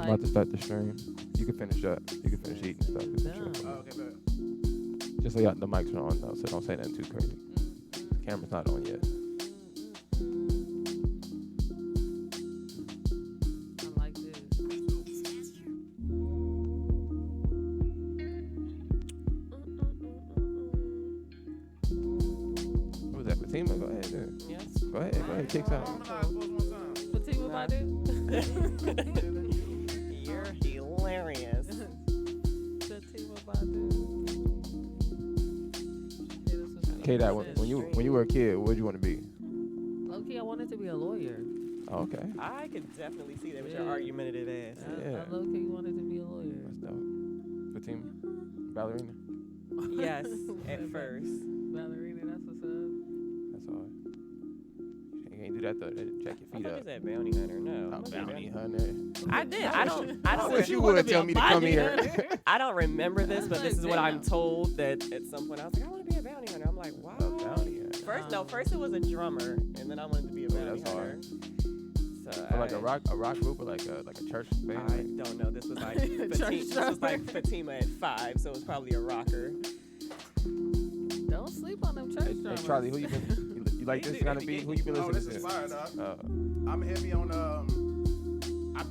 I'm about to start the stream. You can finish up. You can finish eating stuff. Okay, bet. Just so y'all, the mics are on though, so don't say nothing too crazy. Camera's not on yet. I like this. What was that, Fatima? Go ahead, dude. Yes. Go ahead, kick something. Fatima Badu. You're hilarious. Fatima Badu. K-Dot, when you were a kid, what did you want to be? Low-key, I wanted to be a lawyer. Oh, okay. I could definitely see that with your argumentative ass. Yeah. I low-key wanted to be a lawyer. That's dope. Fatima? Ballerina? Yes, at first. Ballerina, that's what's up. That's all. You can't do that though. Check your I feet thought up. you said bounty hunter. No. Oh, bounty hunter. I did. I I don't. wish you would tell me to come here. I don't remember this, but this is what I'm Damn. told that at some point I was like, I want to be a bounty hunter. I'm like, wow. A bounty hunter. First it was a drummer, and then I wanted to be a bounty that's hunter. So For like a rock group or like a church band. I don't know. This was like Fatima at 5, so it was probably a rocker. Don't sleep on them church Hey, drummers. Charlie, who you been? You like this kind of beat? Who you been Oh, listening this to? is fire, dog. Uh, I'm heavy on,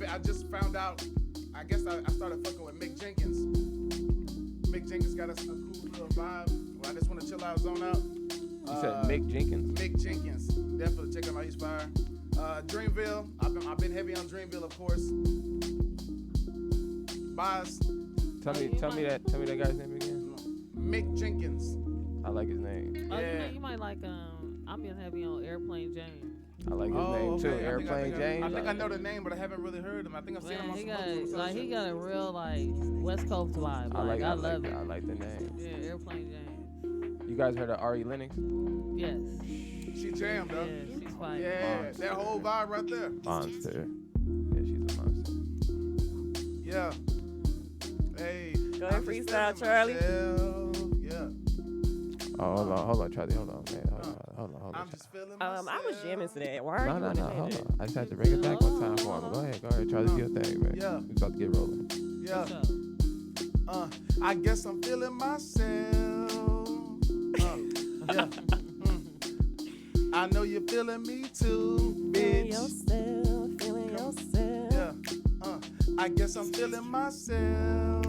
I just found out, I guess I started fucking with Mick Jenkins. Mick Jenkins got a cool little vibe. Well, I just want to chill out, zone out. you said Mick Jenkins. Mick Jenkins. Definitely check him out, he's fire. Dreamville, I've been heavy on Dreamville, of course. Boz, Tell me that guy's name again. Mick Jenkins. I like his name. Oh, Yeah. you might like, I'm being heavy on Airplane James. I like his name too. okay. Airplane James. I think I know the name, but I haven't really heard him. I think I've seen him on Man, some other he got a real, like, West Coast vibe. I love it. I like the name. Yeah, Airplane James. You guys heard of Ari Lennox? Yes. She jammed, Yeah, though. she's fine. Yeah, Monster. that whole vibe right there. Monster. Yeah, she's a monster. Yeah. Hey. Go ahead, I'm just freestyle, feeling Charlie. myself. Yeah. Oh, hold on, Charlie. Hold on, man. Hold on. I'm just feeling myself. I was jamming today. Why are No, you no, doing hold that? on. I just had to bring it back one time for him. Go ahead, Charlie. Do your thing, man. Yeah. We about to get rolling. Yeah. What's up? I guess I'm feeling myself. Yeah. I know you're feeling me too, Feeling bitch. feeling yourself. Yeah. I guess I'm feeling myself.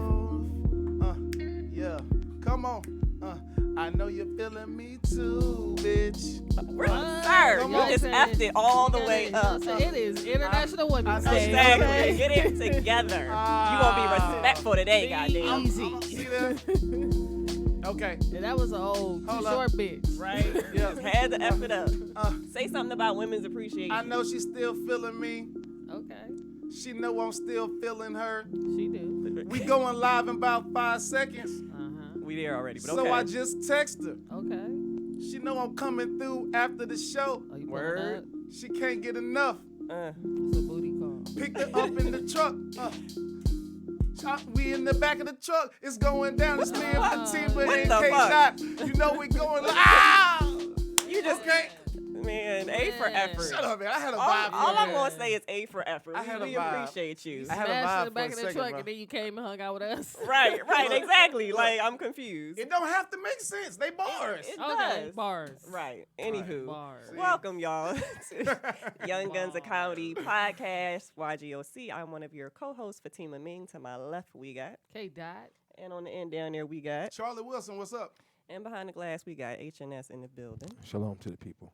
Yeah. Come on. I know you're feeling me too, bitch. Sir, Come you on. just effed it all the way up. It is International Women's Day. Exactly. okay? Get it together. You gonna be respectful today, goddamn. Easy. See that? Okay. And that was an old, too Hold up. short bitch. Right? Yeah. Had to F it up. Uh, Say something about women's appreciation. I know she's still feeling me. Okay. She know I'm still feeling her. She do. We going live in about 5 seconds. Uh-huh. We there already, but So okay. I just text her. Okay. She know I'm coming through after the show. Oh, you Word. Word. She can't get enough. It's a booty call. Picked her up in the truck. We in the back of the truck. It's going down. It's me and Fatima What and the K-Dot. You know we going ah! You just Okay. man, A for effort. Shut up, man. I had a vibe. All I'm man. gonna say is A for effort. I had we a vibe. appreciate you. I had a Smashed vibe in the back for of a the second, truck, bro. and then you came and hung out with us. Right, Look, exactly. look. Like I'm confused. It don't have to make sense. They bars. It Okay, does. bars. Right. Anywho, Bars. welcome y'all to Young Guns of Comedy podcast, YGOC. I'm one of your co-hosts, Fatima Ming. To my left, we got, K-Dot. and on the end down there, we got, Charlie Wilson, what's up? and behind the glass, we got HNS in the building. Shalom to the people.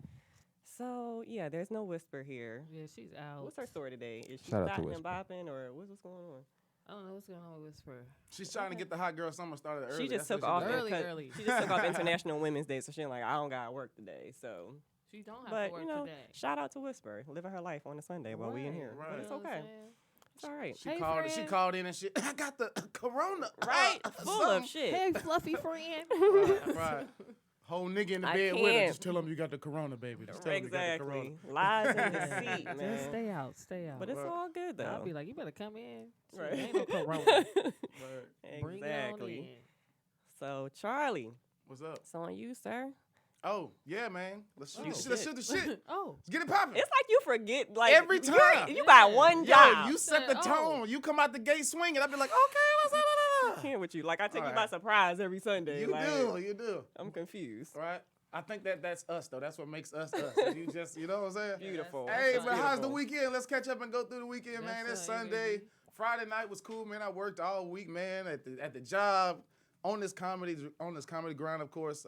So yeah, there's no Whisper here. Yeah, she's out. What's her story today? Is she Shout out to dotting and Whisper. bopping, or what's going on? I don't know what's going on with Whisper. She's trying to get the hot girl summer started early. She just That's took what off she doing. Early. She just took off International Women's Day, so she's like, I don't gotta work today. So, She don't have but to work you know, today. shout out to Whisper, living her life on a Sunday while we in here. Right. But it's You know what I'm okay. saying? It's all right. She Hey, called. She friend. called in and shit. I got the corona. Right, full of something. shit. Hey, fluffy friend. Right. Whole nigga in the I bed with her. can't. Just tell him you got the corona, baby. Just tell him you got the corona. Exactly. Lies in the seat, man. Just stay out. Stay out. But it's Right. all good though. I'll be like, you better come in. Shit, Right. Ain't no corona. Right. Bring it on Exactly. in. So Charlie, What's up? it's on you, sir. Oh, yeah, man. Let's shoot, Oh, let's shoot the shit. Oh. Let's get it popping. It's like you forget, like Every time. you got one Yo, job. you set the tone. You come out the gate swinging. I'll be like, okay, I'm here with you. Like I take you Alright. by surprise every Sunday. You like, you do. I'm confused. Right? I think that's us, though. That's what makes us us. You just, you know what I'm saying? Beautiful. Hey, That's but how's the beautiful. weekend? Let's catch up and go through the weekend, man. That's It's right, Sunday. baby. Friday night was cool, man. I worked all week, man, at the job. On this comedy grind, of course,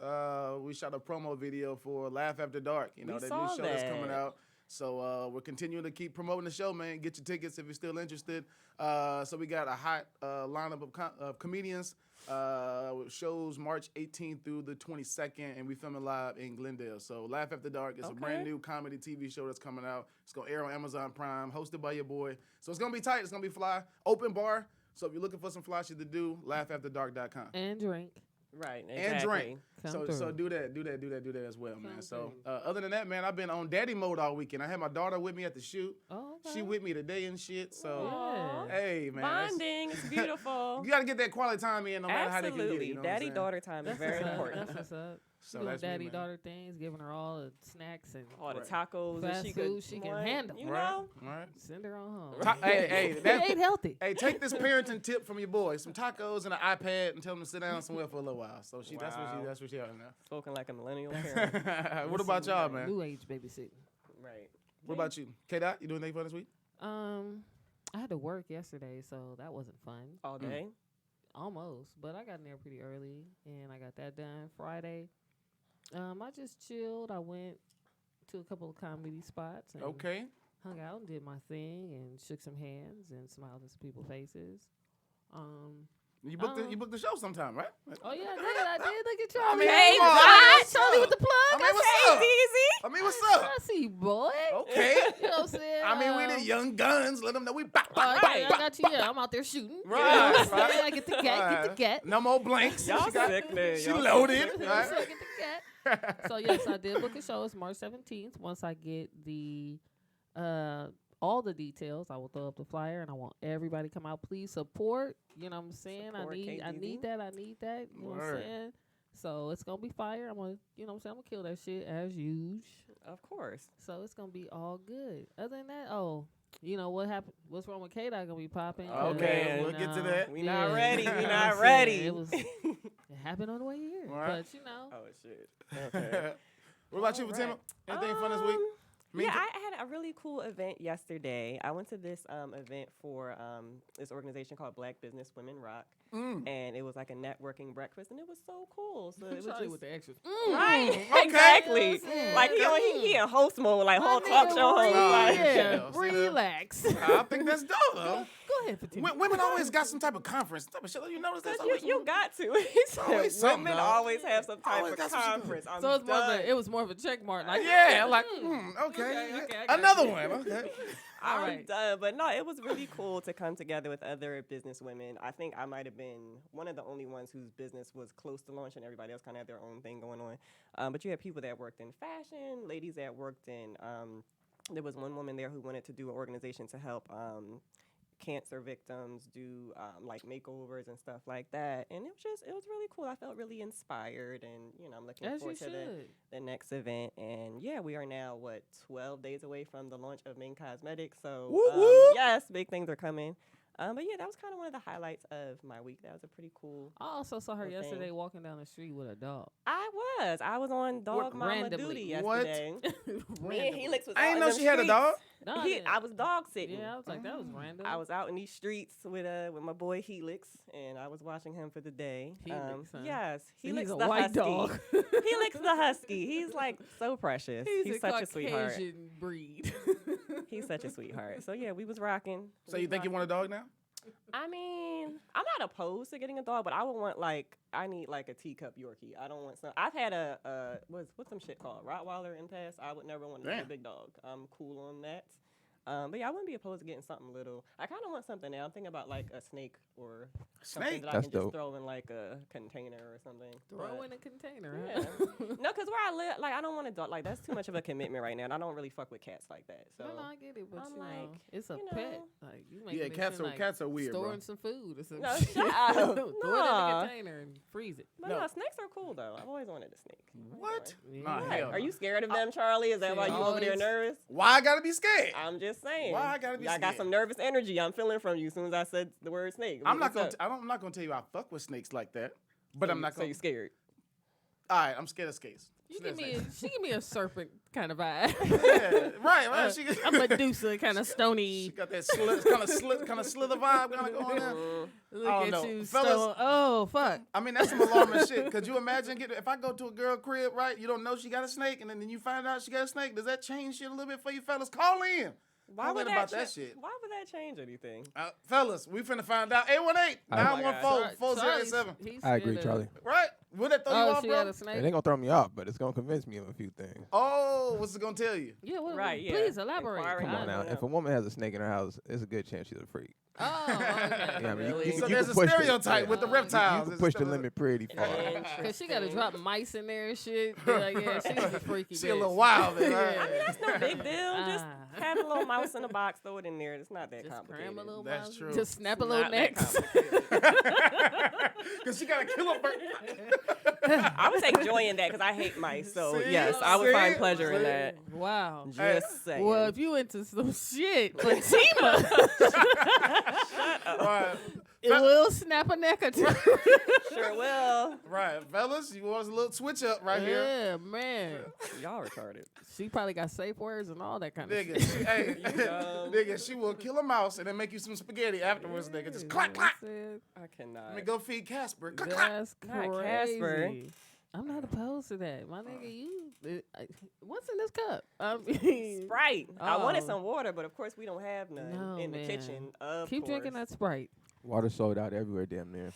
we shot a promo video for Laugh After Dark. You know, We that saw new show that's coming that. out. So we're continuing to keep promoting the show, man. Get your tickets if you're still interested. So we got a hot lineup of comedians. Shows March 18th through the 22nd, and we filming live in Glendale. So Laugh After Dark is a brand new comedy TV show that's coming out. It's going to air on Amazon Prime, hosted by your boy. So it's going to be tight. It's going to be fly. Open bar. So if you're looking for some fly shit to do, laughafterdark.com. And drink. Right. Exactly. And drink. Come So through. do that as well, man. Come So through. other than that, man, I've been on daddy mode all weekend. I had my daughter with me at the shoot. Oh, okay. She with me today and shit. So Aw. hey, man, that's- Bonding is beautiful. you got to get that quality time in, no matter how they can get it. Absolutely. You know what I'm saying? Daddy-daughter time is That's very what's up. important. That's what's up. So Doing that's me, man. daddy-daughter things, giving her all the snacks and All the Right. tacos Fast that food she can handle. You Right, know? right. send her on home. Hey, They that, ate healthy. hey, take this parenting tip from your boy: some tacos and an iPad, and tell them to sit down somewhere for a little while. So that's what she out now. Spoken like a millennial parent. What about y'all, man? New age babysitting. Right. What about you, K-Dot? You doing anything fun this week? I had to work yesterday, so that wasn't fun. All day? Almost, but I got in there pretty early, and I got that done Friday. I just chilled. I went to a couple of comedy spots and Okay. hung out and did my thing and shook some hands and smiled in some people's faces. You booked the show sometime, right? Oh yeah, I did. Look at Charlie. mean, Hey, come on, God, man. Charlie with the plug. I mean, what's Hey, up? DZ. I mean, what's up? I see, boy. Okay. You know what I'm saying? I mean, we the young guns. Let them know we bop, Oh, bop, yeah, I bop, got you. Yeah, I'm out there shooting. Right, You know what I'm right. saying? I get the cat. Get the cat. No more blanks. Y'all She got- sick, man. She Y'all loaded. So Right? I get the cat. So yes, I did book a show. It's March 17th. Once I get the all the details, I will throw up the flyer, and I want everybody to come out. Please support. You know what I'm saying? Support I need KDZ. that. I need that. You know what I'm Word. saying? So it's gonna be fire. I'm gonna, you know what I'm saying? I'm gonna kill that shit as usual. Of course. So it's gonna be all good. Other than that, you know what happened? What's wrong with K-Dot gonna be popping? Okay, Man, we'll get to that. We not ready. We you know what not I'm ready. saying? It happened on the way here, Right. but you know. Oh, shit. Okay. What about you, Fatima? Anything fun this week? Yeah, I had a really cool event yesterday. I went to this event for this organization called Black Business Women Rock, and it was like a networking breakfast, and it was so cool. So it was Charlie just with the extras. right, Okay. exactly. Yeah. Like he in host mode, like whole My talk nigga, show host. Like, Yeah. See that? relax. I think that's dope, though. Go ahead, Fatima. Women always got some type of conference, some type of shit. You notice that? you got to. always something, Women dog. always have some type Always of got some shit. conference. I'm So it's more of done. it was more of a check mark. Like Yeah, like, okay. Okay, I got Another you. one, okay. all I'm right. done. But no, it was really cool to come together with other business women. I think I might have been one of the only ones whose business was close to launch, and everybody else kind of had their own thing going on. But you had people that worked in fashion, ladies that worked in. There was one woman there who wanted to do an organization to help cancer victims do like makeovers and stuff like that, and it was really cool. I felt really inspired, and I'm looking As you forward to should. the next event. And yeah, we are now 12 days away from the launch of Ming Cosmetics. So Woo woo. yes, big things are coming. But yeah, that was kind of one of the highlights of my week. That was a pretty cool. I also saw her Cool thing. yesterday walking down the street with a dog. I was on dog mama randomly? duty What? yesterday. Me and Randomly. Helix was I out didn't in know them she had a streets. dog. No, I didn't. I was dog sitting. Yeah, I was like, that was random. I was out in these streets with my boy Helix, and I was watching him for the day. Helix, huh? Yes, See, Helix he's a the white husky. dog. Helix the husky. He's like so precious. He's such a sweetheart. Caucasian breed. He's such a sweetheart. So yeah, we was rocking. So you think you want a dog now? I mean, I'm not opposed to getting a dog, but I would want I need like a teacup Yorkie. I don't want some. I've had what's some shit called Rottweiler in the past. I would never want a Damn. big dog. I'm cool on that. But yeah, I wouldn't be opposed to getting something little. I kind of want something now. I'm thinking about like a snake or something Snake? that I That's can just dope. throw in like a container or something. Throw But- in a container. Yeah. Huh? No, because where I live, like I don't want to like that's too much of a commitment right now, and I don't really fuck with cats like that. So No, I get it, but I'm you know, like, it's a you pet. know. Like you make Yeah, cats are weird, storing bro. some food or something. No, shut up. Throw it in Nah. a container and freeze it. But No. no, snakes are cool though. I've always wanted a snake. What? Yeah. Nah, What? hell Are no. you scared of them, Charlie? Is that why you over there Always. nervous? Why I gotta be scared? I'm just saying. Why I gotta be I got scared? some nervous energy. I'm feeling from you as soon as I said the word snake. I'm not What's gonna. up? I'm not gonna tell you I fuck with snakes like that. But So I'm you- not So gonna. you scared? All right, I'm scared of snakes. She give me a serpent kind of vibe. Yeah, right. She, a Medusa kind of she stony. got that kind of slither vibe kind of going on. Look I don't at know. you, Fellas- stone. Oh fuck. I mean, that's some alarming shit. Could you imagine if I go to a girl crib, right? You don't know she got a snake, and then you find out she got a snake. Does that change shit a little bit for you fellas? Call in. Why Call would in that about that shit. Why would that change anything? Fellas, we finna find out. 818-914-4087. I agree, Charlie. Right? Would that throw you Oh, off, she bro? had a It snake. ain't gonna throw me off, but it's gonna convince me of a few things. Oh, what's it gonna tell you? Yeah, what, Right, yeah. Please elaborate. Inquiring Come I on don't now. know. If a woman has a snake in her house, it's a good chance she's a freak. Oh, okay. Yeah, I mean, Really? So you there's can a push the- stereotype yeah. with the You- reptiles. You can There's push a the stereotype. limit pretty far. Cause she gotta drop mice in there and shit. Be like, yeah, she's a freaky She a bitch. little wild, man. Right? I mean, that's no big deal. Just Ah. have a little mouse in a box, throw it in there. It's not that Just complicated. cram a little That's mouse. true. Just snap a It's little not that necks. complicated. Because she got to kill a bird. I would take joy in that because I hate mice. So See? yes, I would find See? pleasure in See? that. Wow. Just Hey. saying. Well, if you into some shit, Fatima, Right. it will snap a neck or two. Sure will. Right. Fellas, you want us a little switch up right here? Yeah, man. Y'all retarded. She probably got safe words and all that kind of Nigga, shit. hey, dumb. nigga, she will kill a mouse and then make you some spaghetti afterwards, nigga. Just clack, clack. I cannot. Let me go feed Casper. Clack, clack. That's Not crazy. Casper. I'm not opposed to that. My nigga, what's in this cup? I mean, Sprite. I wanted Oh. some water, but of course we don't have none No, in the man. kitchen. Of keep course. drinking that Sprite. Water sold out everywhere, damn near.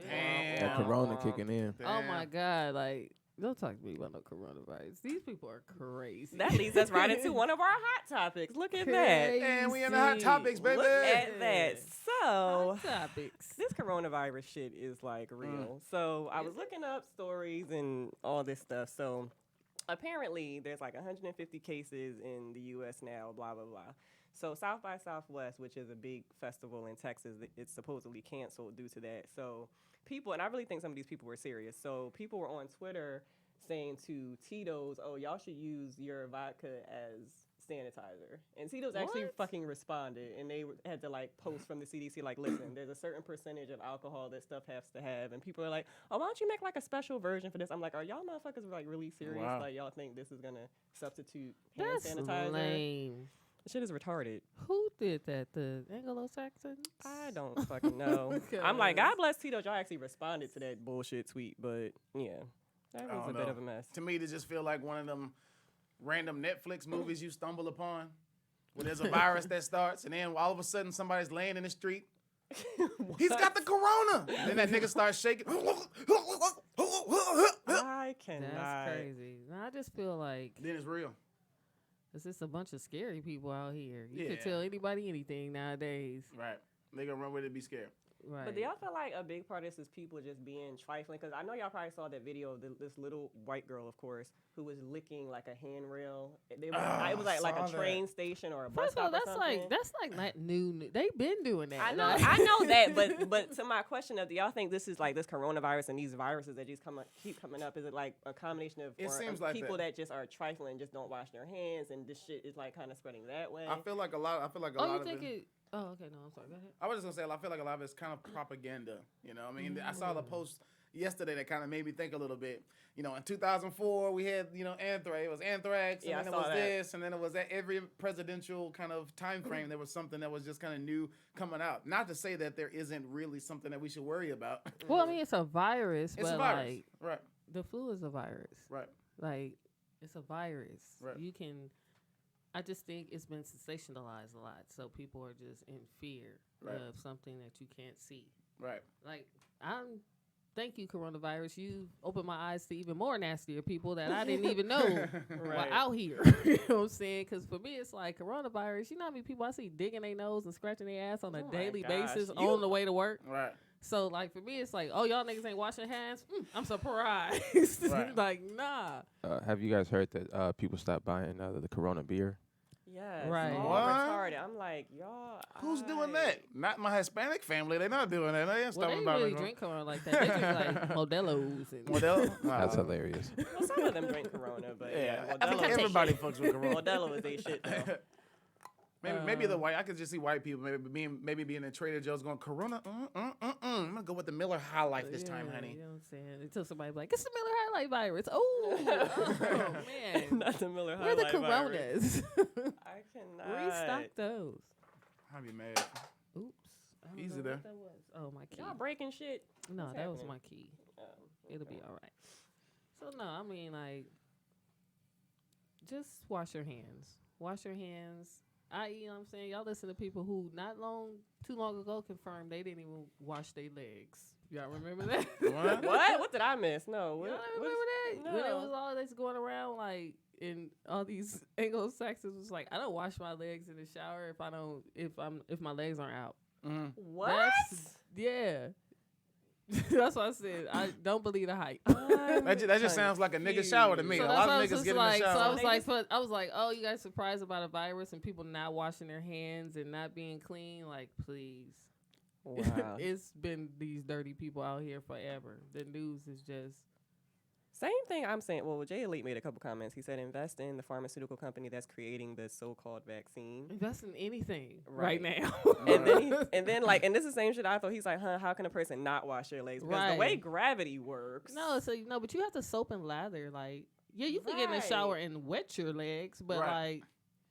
Damn. That Corona kicking in. Oh my God, like, don't talk to me about no coronavirus. These people are crazy. That leads us right into one of our hot topics. Look at that. And we in the hot topics, baby. Look at that. So Hot topics. this coronavirus shit is like real. So I was looking up stories and all this stuff. So apparently there's like 150 cases in the U.S. now, blah, blah, blah. So South by Southwest, which is a big festival in Texas, it's supposedly canceled due to that. So people, and I really think some of these people were serious. So people were on Twitter saying to Tito's, oh, y'all should use your vodka as sanitizer. And Tito's actually What? fucking responded, and they had to like post from the CDC, like, listen, there's a certain percentage of alcohol that stuff has to have. And people are like, oh, why don't you make like a special version for this? I'm like, are y'all motherfuckers like really serious? Wow. Like, y'all think this is gonna substitute hand That's sanitizer? lame. Shit is retarded. Who did that? The Anglo-Saxons? I don't fucking know. I'm like, God bless Tito. Y'all actually responded to that bullshit tweet, but yeah, that I was a don't bit know. of a mess. To me, it just feel like one of them random Netflix movies you stumble upon where there's a virus that starts and then all of a sudden somebody's laying in the street. He's got the corona. Then that nigga starts shaking. I cannot. That's crazy. No, I just feel like Then it's real. it's just a bunch of scary people out here. You Yeah. can tell anybody anything nowadays. Right. They gonna run with it and be scared. Right. But do y'all feel like a big part of this is people just being trifling? Because I know y'all probably saw that video of this little white girl, of course, who was licking like a handrail. It was like saw a that. train station or a bus First of all, stop or that's something. like not new. They've been doing that. I know, Like- I know that, but to my question of, do y'all think this is like this coronavirus and these viruses that just keep coming up? Is it like a combination of, It or seems of like people that. that just are trifling, just don't wash their hands, and this shit is like kind of spreading that way? I feel like a lot. I feel like a Oh, lot you of think it. it? Oh, okay. No, I'm sorry. Go ahead. I was just gonna say, I feel like a lot of it's kind of propaganda. You know, I mean, I saw the post yesterday that kind of made me think a little bit. You know, in 2004 we had anthrax. It was anthrax, Yeah, I and then it saw was that. this, and then it was at every presidential kind of time frame. There was something that was just kind of new coming out. Not to say that there isn't really something that we should worry about. Well, I mean, it's a virus, It's but a virus, like right? the flu is a virus. Right. Like it's a virus. Right. You can. I just think it's been sensationalized a lot, so people are just in fear Right. of something that you can't see. Right. Like thank you, coronavirus. You opened my eyes to even more nastier people that I didn't even know were out here. You know what I'm saying? Because for me, it's like coronavirus. You know how many people I see digging their nose and scratching their ass on a daily basis on the way to work? Right. So, like, for me, it's like, oh, y'all niggas ain't washing hands? I'm surprised. Right. Like, nah. Have you guys heard that people stopped buying the Corona beer? Yes. Right. All What? retarded. I'm like, y'all. Who's doing that? Not my Hispanic family. They're not doing that. They ain't Well, they stopping really by drink Corona like that. They drink, like, Modelo's. And Modelo? That's hilarious. Well, some of them drink Corona, but yeah. I think Modelo, everybody fucks with Corona. Modelo is a shit though. Maybe the white. I could just see white people maybe being in Trader Joe's going Corona. I'm gonna go with the Miller High Life this time, honey. You know what I'm saying? Until somebody's like, it's the Miller High Life virus. Oh, man. Not the Miller High Where are the Life Coronas? I cannot. Restock those. I'd be mad. Oops. I don't Easy know there. what that was. Oh, my key. Y'all breaking shit. No, What's that was happening? my key. Oh, It'll be okay. all right. So, no, I mean, like, just wash your hands. Wash your hands. You know what I'm saying? Y'all listen to people who too long ago confirmed they didn't even wash their legs. Y'all remember that? What? What? What did I miss? No. Y'all What, don't remember that? No. When it was all this going around, like, in all these Anglo-Saxons was like, I don't wash my legs in the shower if my legs aren't out. Mhm. What? Yeah. That's why I said I don't believe the hype. That just sounds like a nigga shower to me. So A that's lot why I of was niggas just get in like, the so I shower. was like, oh, you guys surprised about a virus and people not washing their hands and not being clean? Like, please. Wow. It's been these dirty people out here forever. The news is just Same thing I'm saying. Well, Jay Elite made a couple comments. He said, invest in the pharmaceutical company that's creating the so-called vaccine. invest in anything Right. now. And then like, and this is the same shit I thought. He's like, how can a person not wash their legs? Because the way Right. gravity works. but you have to soap and lather. Like, yeah, you can get in the shower and wet your legs, but Right. like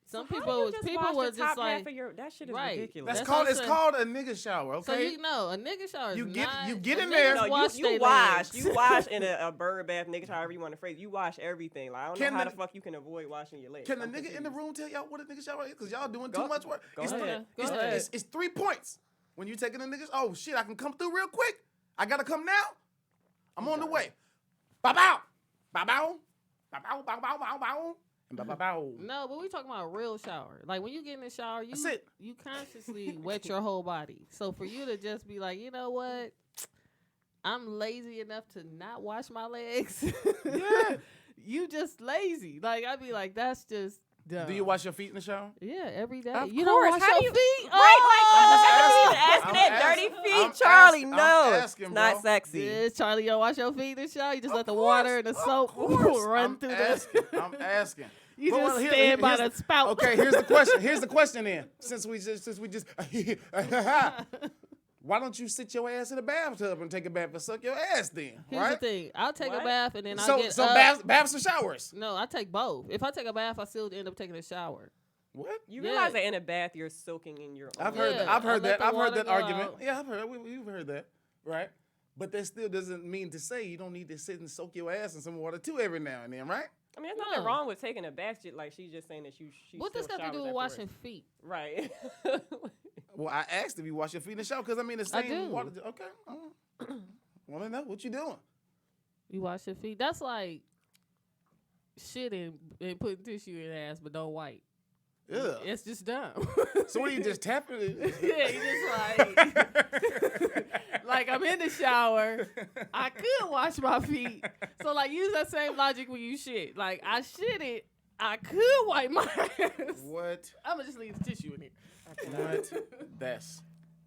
some So how do people you just people wash were the just top like half of your, that shit is Right. ridiculous. That's what I'm It's saying. called a nigga shower, So okay? you know a nigga shower is You get- not. you get a in niggas there. No, wash you they wash. legs. You wash in a bird bath, nigga, however you want to phrase it. You wash everything. Like, I don't Can know how the- the fuck you can avoid washing your legs. Can the I'm nigga in the confused. room tell y'all what a nigga shower is? Because y'all doing Go- too much work. go It's ahead. Go it's, ahead. it's 3 points. When you taking a nigga, oh shit, I can come through real quick. I gotta come now. I'm on the way. Bow bow. Bow bow. Bow bow bow bow bow bow. And bow bow bow. No, but we talking about a real shower. Like when you get in the shower, That's it. you consciously wet your whole body. So for you to just be like, you know what, I'm lazy enough to not wash my legs. Yeah. You just lazy. Like I'd be like, that's just dumb. Do you wash your feet in the shower? Yeah, every day. Of you course. don't wash How do your you- feet? Right, Oh! asking that I'm dirty asking- feet, I'm Charlie. asking- No, I'm it's asking, not bro. sexy. Yes, Charlie, you don't wash your feet in the shower. You just Of let the course, water and the of soap course. run I'm through asking. the. I'm asking. You But just here- stand by here's the spout. Okay, here's the question. Here's the question then. Since we just why don't you sit your ass in the bathtub and take a bath and suck your ass then? Here's right? the thing. I'll take a What? bath and then So I'll get so up. baths or showers? No, I take both. If I take a bath, I still end up taking a shower. What? You Yeah. realize that in a bath you're soaking in your own. I've heard Yeah, that. I've I heard let that. the I've heard water that go argument. out. Yeah, I've heard. You've heard that, right? But that still doesn't mean to say you don't need to sit and soak your ass in some water too every now and then, right? I mean, there's nothing No. wrong with taking a bath. Like she's just saying that she. What this still got to do showers with afterwards. washing feet? Right. Well, I asked if you wash your feet in the shower because I mean the I same do. water. Okay. Want to know what you doing? You wash your feet. That's like shitting and putting tissue in your ass, but don't wipe. Yeah. It's just dumb. So what are you just tapping it? Yeah, you just like I'm in the shower. I could wash my feet. So like use that same logic when you shit. Like I shit it. I could wipe my ass. What? I'm gonna just leave the tissue in here. What? That's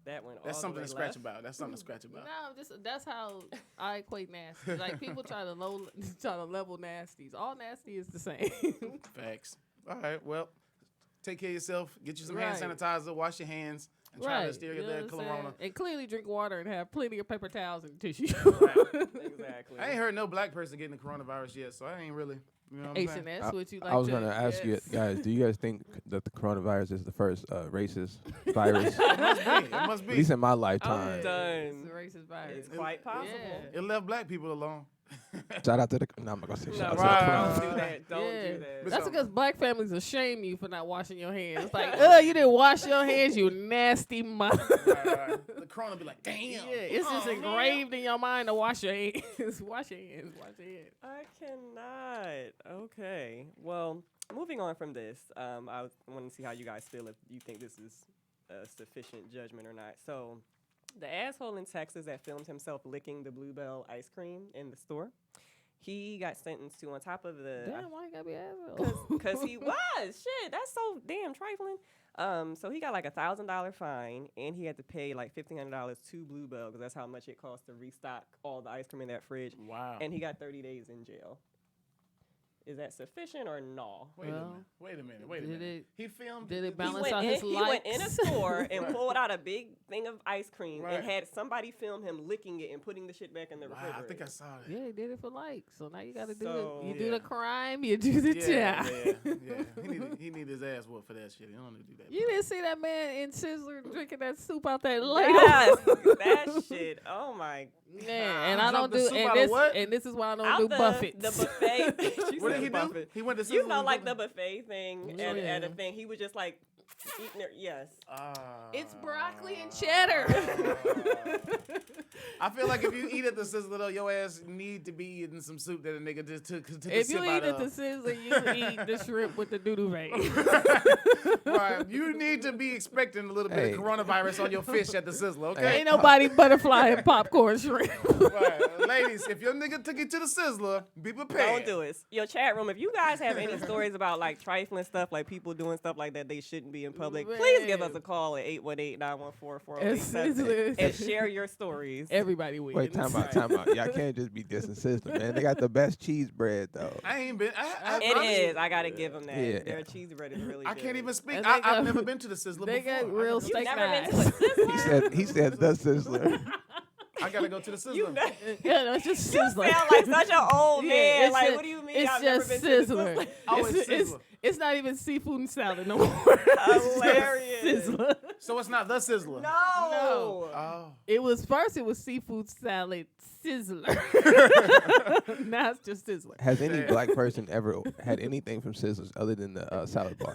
That went. that's all something the to way scratch left. about. That's something to scratch about. No, that's how I equate nasty. Like people try to level nasties. All nasty is the same. Facts. All right. Well, take care of yourself. Get you some hand Right. sanitizer. Wash your hands. And try to steer you know your what I'm corona. saying? And clearly drink water and have plenty of paper towels and tissue. Exactly. I ain't heard no black person getting the coronavirus yet, so I ain't really. You know what I'm saying? H&S, what you like I was to- gonna ask you yes. guys. Do you guys think that the coronavirus is the first racist virus? It must be. It must At be. least in my I'm lifetime. done. It's a racist virus. It's quite possible. Yeah. It left black people alone. Shout out to the. No, I'm not gonna say No, shout right. out to don't do that. Don't Yeah. do that. That's So- because black families will shame you for not washing your hands. Like, you didn't wash your hands, you nasty mother. Right. The corona be like, damn. Yeah, it's just engraved in your mind to wash your hands. Wash your hands. Wash your hands. I cannot. Okay. Well, moving on from this, I want to see how you guys feel if you think this is a sufficient judgment or not. So, the asshole in Texas that filmed himself licking the Bluebell ice cream in the store, he got sentenced to, on top of the... Damn, why you gotta be asshole? Because he was. Shit, that's so damn trifling. So he got like $1,000 fine, and he had to pay like $1,500 to Bluebell because that's how much it costs to restock all the ice cream in that fridge. Wow. And he got 30 days in jail. Is that sufficient or no? Wait a minute. He filmed. Did it he balance went- out his He went in a likes? store and pulled out a big thing of ice cream Right. and had somebody film him licking it and putting the shit back in the Wow, refrigerator. I think I saw that. Yeah, he did it for likes. So now you gotta do So- it. You do Yeah. the crime, you do the Yeah, job. yeah. He need his ass whooped for that shit. He don't need to do that. You didn't see that man in Sizzler drinking that soup out that ladle? Yes, that shit. Oh my. Man, and I Drunk don't the do soup out of what? and this is why I don't Out do the buffets. buffet. She What did said he do? buffet. He went to You Sizzler know, and like the something? buffet thing Yeah. at a thing. He was just like eating it. Yes. It's broccoli and cheddar. I feel like if you eat at the Sizzler, though, your ass need to be eating some soup that a nigga just took a If sip you out eat at the of. Sizzler, you eat the shrimp with the doo-doo vein. Right. You need to be expecting a little bit Hey. of coronavirus on your fish at the Sizzler, okay? Ain't nobody butterfly and popcorn shrimp. Right. Ladies, if your nigga took you to the Sizzler, be prepared. Don't do it. Your chat room, if you guys have any stories about like trifling stuff, like people doing stuff like that they shouldn't be in public, please give us a call at 818-914-4087 Sizzler. and share your stories. Everybody wins. Wait, time out. Y'all can't just be dissing Sizzler, man. They got the best cheese bread though. I ain't been. It honestly, is. I gotta give them that. Yeah. Their cheese bread is really I good. can't even speak. And they got- I've never been to the Sizzler They before. got real I steak Never been to a knives. Sizzler? He said the Sizzler. gotta go to the Sizzler. You know, Yeah, no, it's just you Sizzler. sound like such an old Yeah, man. it's Like, just- what do you mean? It's I've just never been to the Sizzler. Oh, it's it's, Sizzler. it's not even seafood and salad no more. Hilarious. Sizzler. So it's not the Sizzler. No. Oh. It was seafood salad Sizzler. Now it's just Sizzler. Has any Damn. black person ever had anything from Sizzlers other than the salad bar?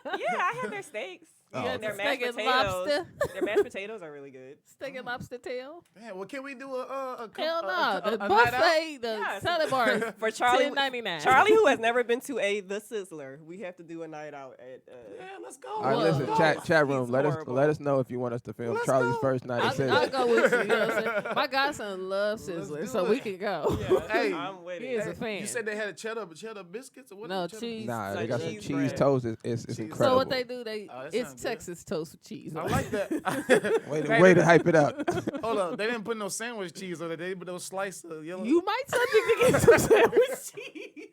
Yeah, I had their steaks. Oh, Yeah, okay. their mashed Steak and potatoes. lobster. Their mashed potatoes are really good. Steak and lobster tail. Man, well, can we do a Hell no. The night out? buffet, the Yes. salad bar is For Charlie, $10.99. Charlie, who has never been to the Sizzler, we have to do a night out at. Yeah, let's go. All right, Well, listen, chat room. He's Let horrible. us know if you want us to film Let's Charlie's go. first night at I'll Sizzler. go with you. You know what I'm saying? My godson loves Let's Sizzler, do so it. we can go. Yeah, Hey, I'm with he it. is a fan. You said they had a cheddar biscuits or what? No, Cheddar- cheese. Nah, they like got some cheese cheese bread. toast. It's Cheese- incredible. So what they do, Oh, that it's sound good. Texas toast with cheese. I on like it. that. Way to hype it up. Hold up, they didn't put no sandwich cheese on it. They put those slices of yellow. You might subject to get some sandwich cheese.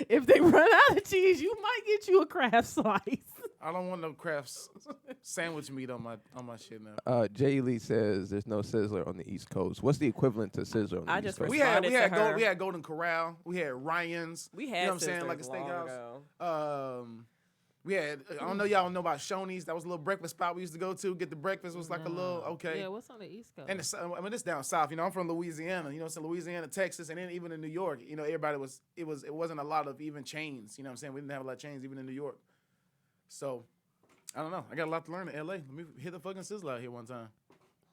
If they run out of cheese, you might get you a Kraft slice. I don't want no Kraft sandwich meat on my shit now. Jay Lee says there's no Sizzler on the East Coast. What's the equivalent to Sizzler on the I East just Coast? We had responded to her. we had Golden Corral. We had Ryan's. We You had know what I'm saying, like a Sizzlers long steakhouse. ago. We had. I don't know y'all know about Shoney's. That was a little breakfast spot we used to go to. Get the breakfast. It was like a little okay. Yeah, what's on the East Coast? And I mean, it's down south. You know, I'm from Louisiana. You know, so Louisiana, Texas, and then even in New York. You know, everybody was. It wasn't a lot of even chains. You know what I'm saying? We didn't have a lot of chains even in New York. So, I don't know. I got a lot to learn in L.A. Let me hit the fucking Sizzler out here one time.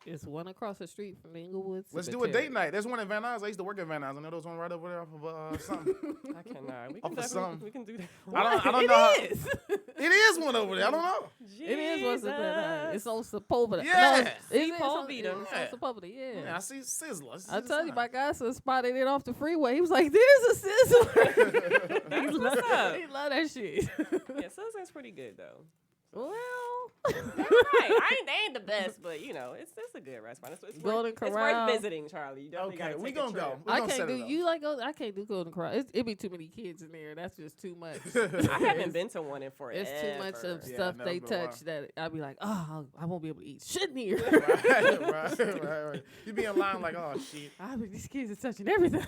It's one across the street from Inglewood. Let's do a date night. There's one in Van Nuys. I used to work at Van Nuys. I know there's one right over there off of something. I cannot. We Off can, of something. we can do that. I don't know. How, It is. it is one over there. I don't know. It is what's it that It's on Sepulveda. Yeah. No, it's on Sepulveda. Sepulveda, yeah. Yeah, I see Sizzler. I tell you, my godson spotted it off the freeway. He was like, "There's a Sizzler." That's what's up. He love that shit. Yeah, Sizzler's pretty good though. Well, Right. They ain't the best, but you know, it's a good restaurant. It's Golden worth, it's Corral. worth visiting, Charlie. You definitely Okay, gotta we take gonna a trip. go. We I gonna can't set do. it up. You like? I can't do Golden Corral. It be too many kids in there. That's just too much. I haven't been to one in forever. It's too much of Yeah, stuff never they been a while. touch that I'd be like, oh, I won't be able to eat shit in here. right. You be in line like, oh shit. I mean, these kids are touching everything.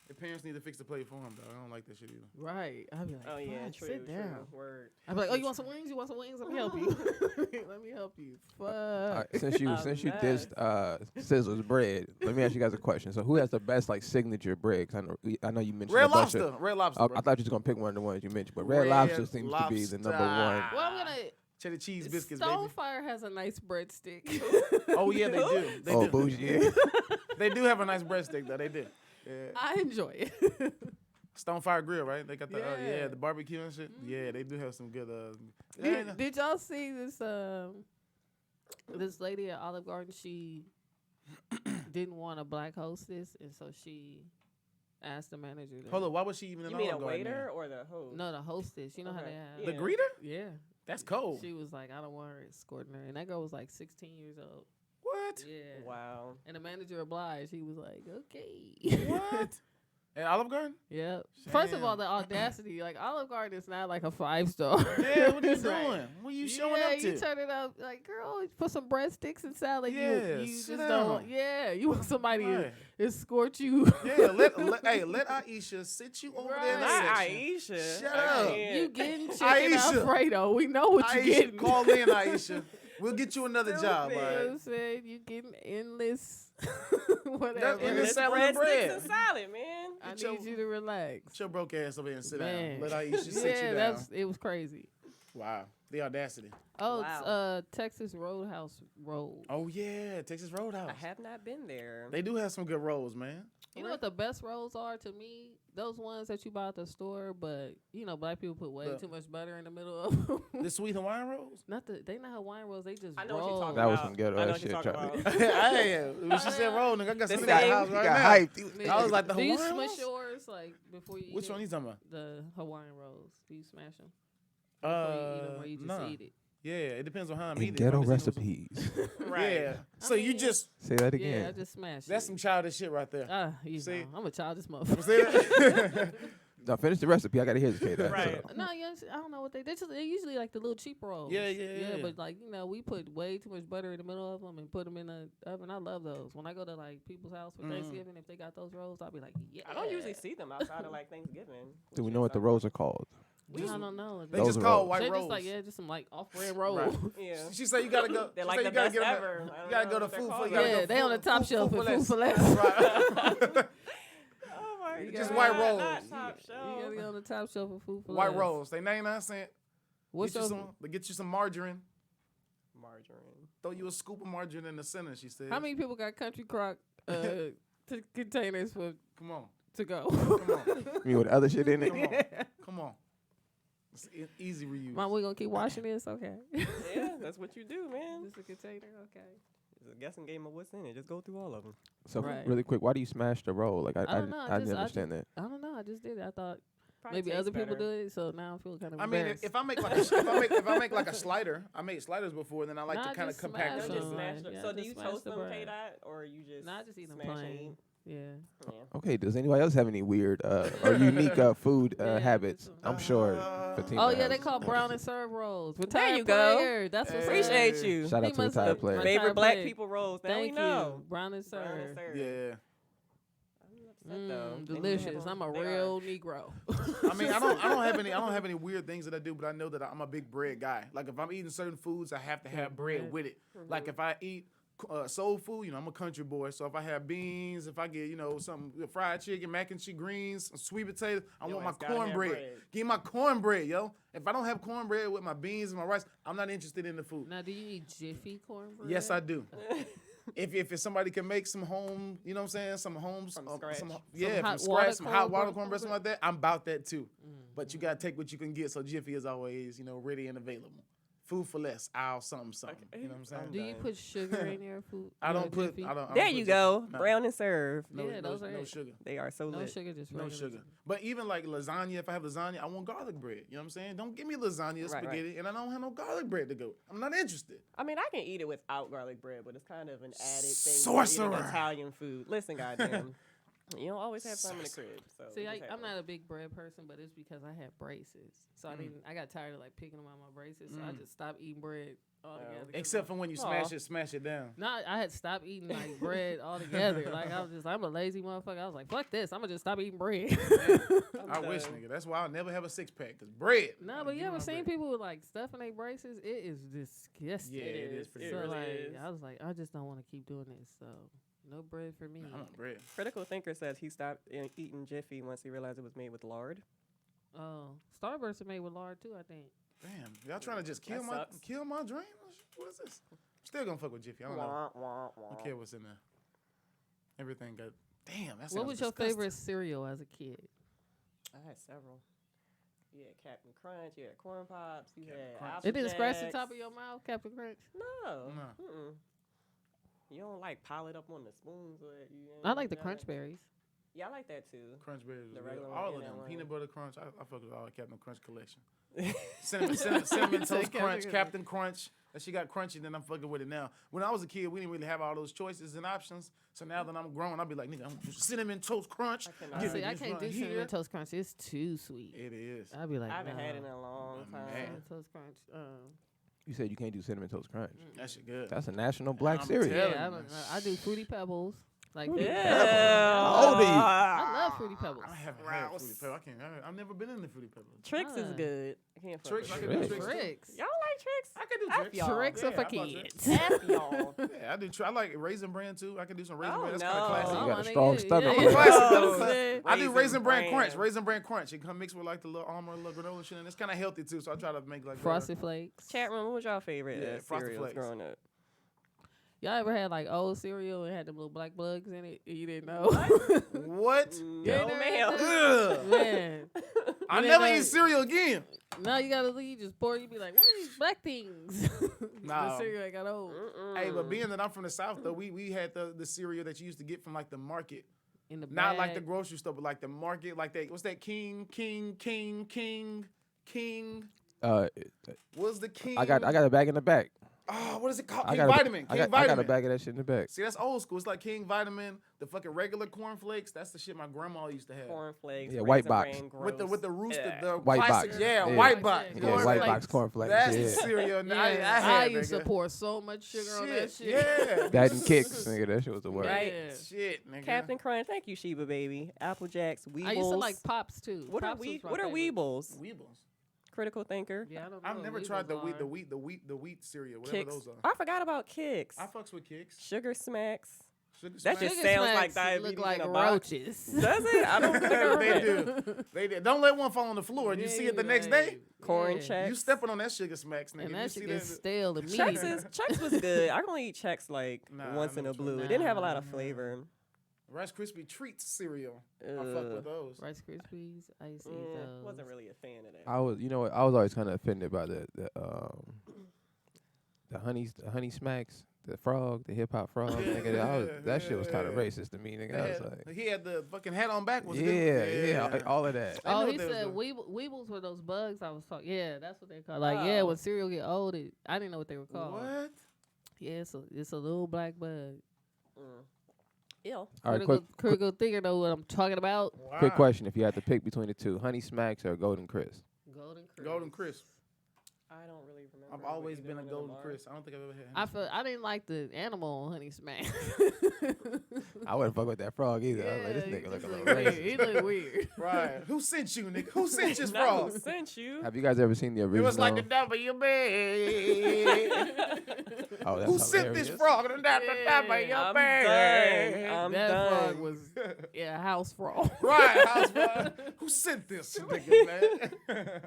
The parents need to fix the plate for him, though. I don't like that shit either. Right. I'd be like, Oh yeah, "Fuck, true. sit down. Word. I'd be like, oh, you want some wings? You want some wings? Let me help you. Let me help you. Fuck. Since you mess. dissed Sizzler's bread, let me ask you guys a question. So who has the best like signature bread? 'Cause I know you mentioned Red a bunch Lobster. of. Red Lobster. I bro. thought you were just gonna pick one of the ones you mentioned, but Red Red Lobster seems to be the number one. Lobster. Well, I'm gonna. Cheddar cheese biscuits, baby. Stonefire has a nice breadstick. Oh yeah, they do. They Oh, do. bougie. They do have a nice breadstick though. They do. Yeah. I enjoy it. Stonefire Grill, right? They got the Yeah. the barbecue and shit. Yeah, they do have some good. Did y'all see this? This lady at Olive Garden, she didn't want a black hostess, and so she asked the manager. Hold on, why was she even in You mean a Olive Garden waiter then? or the host? No, the hostess. You know how Okay. they have. The Yeah. greeter? Yeah. That's cold. She was like, I don't want her escorting her, and that girl was like 16 years old. What? Yeah. Wow. And the manager obliged. He was like, okay. What? At Olive Garden? Yep. First of all, Damn. the audacity. Like, Olive Garden is not like a 5-star. Yeah, what are you It's like, doing? What are you showing yeah, up to? you turn it up. Like, girl, put some breadsticks and salad. Yeah, you just sit don't. down. Yeah, you want somebody to Right. escort you. Yeah, let Aisha sit you over there in the Right. section. Not Aisha. Shut I up. can't. You getting chicken Aisha. Alfredo. We know what you Aisha, getting. call in, Aisha. We'll get you another job, Stupid. all You know what right? I'm saying? You getting endless whatever. That- And endless it's salad and breadsticks bread. and salad, man. I Get your- need you to relax. Get your broke ass over here and sit Man. down. Let Aisha sit Yeah, you down. it was crazy. Wow. The audacity. Oh, Wow. it's Texas Roadhouse roll. Oh, yeah. Texas Roadhouse. I have not been there. They do have some good rolls, man. You know what the best rolls are to me? Those ones that you buy at the store, but you know, black people put way The- too much butter in the middle of them. The sweet Hawaiian rolls? They not Hawaiian rolls. They just I know what you're roll. talking That was about. some ghetto I know ass what you're shit, talking Charlie. about. When she said roll, nigga, I got The something at the same- house He right got now. hyped. I was like, the Do you Hawaiian smash rolls? yours like before you eat Which it? one you talking about? The Hawaiian rolls. Do you smash them before you eat them, or you just nah. eat it? Yeah, it depends on how I'm In eating. ghetto If I'm just eating recipes. some- Right. Yeah. I So you mean, just, Say that Yeah, I again. just smash that's it. some childish shit right there. You See? know, I'm a childish You motherfucker. see that? Now finish the recipe. I gotta hear this, Kate. Right. No, yes, I don't know what they're usually like the little cheap rolls. Yeah, yeah, yeah. But like we put way too much butter in the middle of them and put them in the oven. I love those. When I go to like people's house for Thanksgiving, if they got those rolls, I'll be like, yeah. I don't usually see them outside of like Thanksgiving. Do we which know is what the like- rolls are called? I don't know. They Those just are call rolls. white They're rolls. just like just some like off-brand rolls. Right. Yeah. She said you gotta go. They're she like said the you gotta best get them ever. at- I don't You gotta know go to what they're food for. called. You gotta Yeah, go they on the top shelf for for food for less. Right. Oh my You God. Just white Not rolls. top You gotta shelf. be on the top shelf for food for White less. rolls. They 99¢. What's Get you those? some. They get you some margarine. Margarine. Throw you a scoop of margarine in the center. She said. How many people got Country Crock containers Come on. to go? Come on. You mean with other shit in it? Come on. Come on. It's easy reuse. Mom, we gonna keep washing this, okay? Yeah, that's what you do, man. Just a container, okay. It's a guessing game of what's in it. Just go through all of them. So Right. really quick, why do you smash the roll? Like I don't know, I didn't understand that. I don't know. I just did it. I thought Probably maybe tastes other people better. do it, so now I feel kind of I mean, embarrassed. if I make like if I make like a slider, I made sliders before, then I like Nah, to kind of just compact smash Just them. them. smash them. Yeah, So do just you smash toast the them, bread. K-Dot, or you just Nah, I just eat them smash and plain. eat? Yeah. Yeah. Okay, does anybody else have any weird or unique food Yeah, habits? just- I'm sure Fatima Oh yeah, has. they call brown and serve rolls. There Retired you go. player. That's what's Appreciate Hey. you. Shout out He to must retired have- player. my- Favorite Retired black player. people rolls. Now Thank we know. you. Brown and Brown and serve. serve. Yeah. I'm upset, though. Maybe they Delicious. have I'm a on- they real Negro. I mean, I don't have any weird things that I do, but I know that I'm a big bread guy. Like if I'm eating certain foods, I have to have bread with it. Like if I eat soul food, I'm a country boy. So if I have beans, if I get some fried chicken, mac and cheese, greens, sweet potatoes, I Your want my ass gotta have cornbread. bread. Give me my cornbread, yo. If I don't have cornbread with my beans and my rice, I'm not interested in the food. Now, do you eat Jiffy cornbread? Yes, I do. If somebody can make some home, you know what I'm saying, some homes, From scratch. from hot scratch, water some hot water cornbread? cornbread, something like that, I'm about that too. But you gotta take what you can get. So Jiffy is always, ready and available. Food for less, aisle something. You know what I'm saying? Do you put sugar in your food? I don't your put. Jiffy? I don't There put you Jiffy. go. No. Brown and serve. No, Yeah, those are no it. sugar. They are so No lit. sugar, just No regular sugar. But even like lasagna, if I have lasagna, I want garlic bread. You know what I'm saying? Don't give me lasagna or Right, right. spaghetti, and I don't have no garlic bread to go. I'm not interested. I mean, I can eat it without garlic bread, but it's kind of an added thing. Sorcerer. When you're eating Italian food. Listen, goddamn. You don't always have some in the crib. So See, you just have I'm one. not a big bread person, but it's because I had braces. So I got tired of like picking them out my braces. So I just stopped eating bread altogether. Except for when you smash it down. No, I had stopped eating like bread altogether. Like I'm a lazy motherfucker. I was like, fuck this. I'm gonna just stop eating bread. I wish, nigga. That's why I'll never have a 6-pack. Cause bread. No, but you ever seen people with like stuff in their braces? It is disgusting. Yeah, it is pretty So gross. like, I was like, I just don't want to keep doing this. So no bread for me. I want bread. Critical thinker says he stopped eating Jiffy once he realized it was made with lard. Oh, Starbursts are made with lard too, I think. Damn, y'all trying to just kill That my dream? What is this? Still gonna fuck with Jiffy. I don't know. I don't care what's in there. Everything got. Damn, that's. What was your favorite cereal as a kid? I had several. You had Captain Crunch, you had Corn Pops, you Captain had Crunch. Apple It didn't scratch the Jacks. top of your mouth, Captain Crunch. No. No. Mm-mm. You don't like pile it up on the spoons. I like the Crunch Berries. Yeah, I like that too. Crunch berries. The Was regular good. one, All yeah, of that them. one. Peanut butter crunch. I fuck with all the Captain Crunch collection. Cinnamon toast crunch, Captain Crunch. That she got crunchy, then I'm fucking with it now. When I was a kid, we didn't really have all those choices and options. So now that I'm grown, I'll be like, nigga, I'm cinnamon toast crunch. cannot. Give See, me I this can't right do here. Cinnamon Toast Crunch. It's too sweet. It is. I'd be like, I haven't had it in nah. a long Man. time. Cinnamon Toast Crunch. You said you can't do cinnamon toast crunch. That shit good. That's a national black I'm cereal. telling Yeah, you. I do Fruity Pebbles. Like Yeah. How old are you? I love Fruity Pebbles. I haven't had Fruity Pebbles. I've never been in the Fruity Pebbles. Tricks is Ah. good. I can't fuck Tricks, with I can Tricks. do Tricks. Tricks. Y'all like Tricks? I can do F tricks. y'all. Tricks are Yeah, for I bought kids. F y'all. Yeah, I do. I like Raisin Bran too. I can do some Raisin Oh, Bran. That's no. kind of classic. You Oh, got my a strong nigga, stomach. I'm a classic. Oh, though. I do Raisin Raisin Bran Bran. Crunch. Raisin Bran Crunch. It mix with like the little almond, little granola shit, and it's kind of healthy too. So I try to make like Frosted Flakes. Chat room, what was y'all favorite Yeah, Frosted cereals Flakes. growing up? Y'all ever had like old cereal and had them little black bugs in it? You didn't know? What? Yeah, No, they- ma'am. Ugh. Man. I You never didn't eat know- cereal again. Now you gotta leave, just pour. You be like, what are these black things? Nah. The cereal ain't got old. Hey, but being that I'm from the South, though, we had the cereal that you used to get from like the market. In the Not like the bag. grocery store, but like the market. Like that. What's that? King. What's the King? I got a bag in the back. Oh, what is it called? I King got Vitamin. I King got Vitamin. a bag of that shit in the back. See, that's old school. It's like King Vitamin, the fucking regular cornflakes. That's the shit my grandma used to have. Cornflakes. Yeah, white Raisin box. Bran, With the rooster, Yeah. the White classic, box. yeah, Yeah. white box. Yeah, Yeah, white Cornflakes. box cornflakes. That's Yeah. the cereal. Yeah, I had, used to nigga. pour so much sugar on that shit. Yeah. That and kicks, nigga. That shit was the worst. Right. Yeah. Shit, nigga. Captain Crunch, thank you, Sheba baby. Apple Jacks, Weebles. I used to like Pops too. What are Pops was my What are favorite. Weebles? Weebles. Critical thinker. Yeah, I don't know. I've never what tried the Weebles wheat cereal, whatever Kicks. those are. I forgot about Kicks. I fucks with Kicks. Sugar Smacks. Sugar That Smacks. just Sugar sounds like Smacks diabetes look like in a box. roaches. Does it? I don't think I They do. They do. Don't let one fall on the floor. You Yeah, see it the you next like- day. Corn yeah. Chex. You stepping on that Sugar Smacks, nigga. And You that see shit gets that? stale Chex immediately. Chex was good. I can only eat Chex like Nah, once I in know a what you blue. mean. It didn't have a lot of Nah. flavor. Rice Krispie treats cereal. I fuck Ugh. with those. Rice Krispies. I used to eat Yeah, those. wasn't really a fan of that. I was, you know what? I was always kind of offended by the honey smacks, the frog, the hip hop frog. Yeah, Nigga, that shit was kind of yeah. racist to me. Nigga, I was like, He had the fucking hat on backwards. yeah, all of that. I know Oh, what he they was said doing. Weebles were those bugs I was talking. Yeah, that's what they call. Like, yeah, Oh. when cereal get old, I didn't know what they were called. What? Yeah, it's a little black bug. Mm. Ew. All right, Critical thinker know what I'm talking about. quick Wow. question: if you had to pick between the two, Honey Smacks or Golden Crisp? Golden Crisp. Golden Crisp. I don't really remember. I've what always either been a one of them Golden are. Crisp. I don't think I've ever had. I didn't like the animal on Honey Smack. I wouldn't fuck with that frog either. I was like, this he nigga look a just little look weird. racist. He look weird. Right. Who sent you, nigga? Who sent this No, frog? who sent you? Have you guys ever seen the It original? was like the WB. Oh, that's Who sent this hilarious. frog? The Yeah, WB. I'm done. I'm that done. frog was a house frog. Right, house frog. Who sent this nigga, man?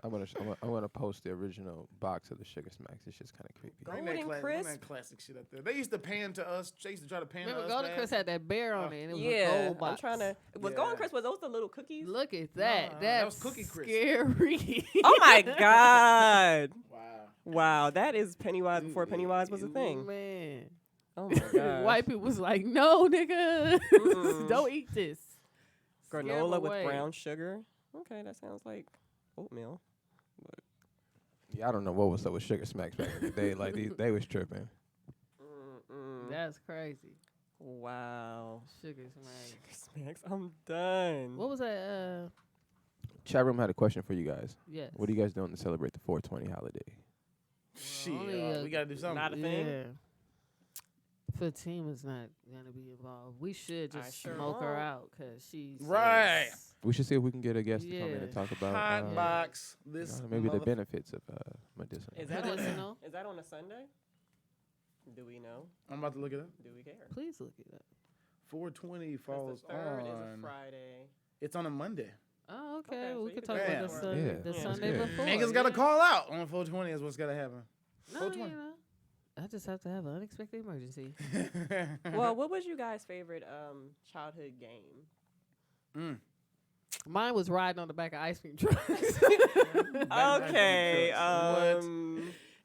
I'm gonna post the original box of the Sugar Smacks. It's just kind of creepy. Bring Golden bring Crisp? that classic shit up there. They used to pan to us. They used to try to pan Remember, to us. Golden man. Crisp had that bear on it, and it was a Yeah, gold box. I'm trying to. Was Yeah. Golden Crisp? Was those the little cookies? Look at that. Nah, that That's was Cookie Crisp. scary. Oh my god! Wow. Wow, that is Pennywise before Pennywise was a thing. Man. Oh my god! White people was like, no, nigga. Mm-mm. Don't eat this. Scare 'em Granola with away. brown sugar. Okay, that sounds like oatmeal. Yeah, I don't know what was up with Sugar Smacks back in the day. Like they was tripping. Mm-mm. That's crazy. Wow. Sugar Smacks. Smacks, I'm done. What was that? Chat room had a question for you guys. Yes. What are you guys doing to celebrate the 420 holiday? Shit, only, we gotta do something. not a thing? Yeah. 15 is not gonna be involved. We should I just sure smoke her won't. out because she's Right. We should see if we can get a guest to come in Yeah. and talk about Hot box. This maybe the motherf- benefits of medicinal. Is that, Medicinal? on, is that on a Sunday? Do we know? I'm about to look it up. Do we care? Please look it up. 420 'Cause falls the 3rd is a on. Friday. It's on a Monday. Oh, okay. Okay, so we you could could talk do about that. the, Yeah, the that's Sunday good. before. Niggas gotta call out on 420 is what's gotta happen. No, 420. you know. I just have to have an unexpected emergency. Well, what was you guys' favorite childhood game? Mine was riding on the back of ice cream trucks. Okay. What?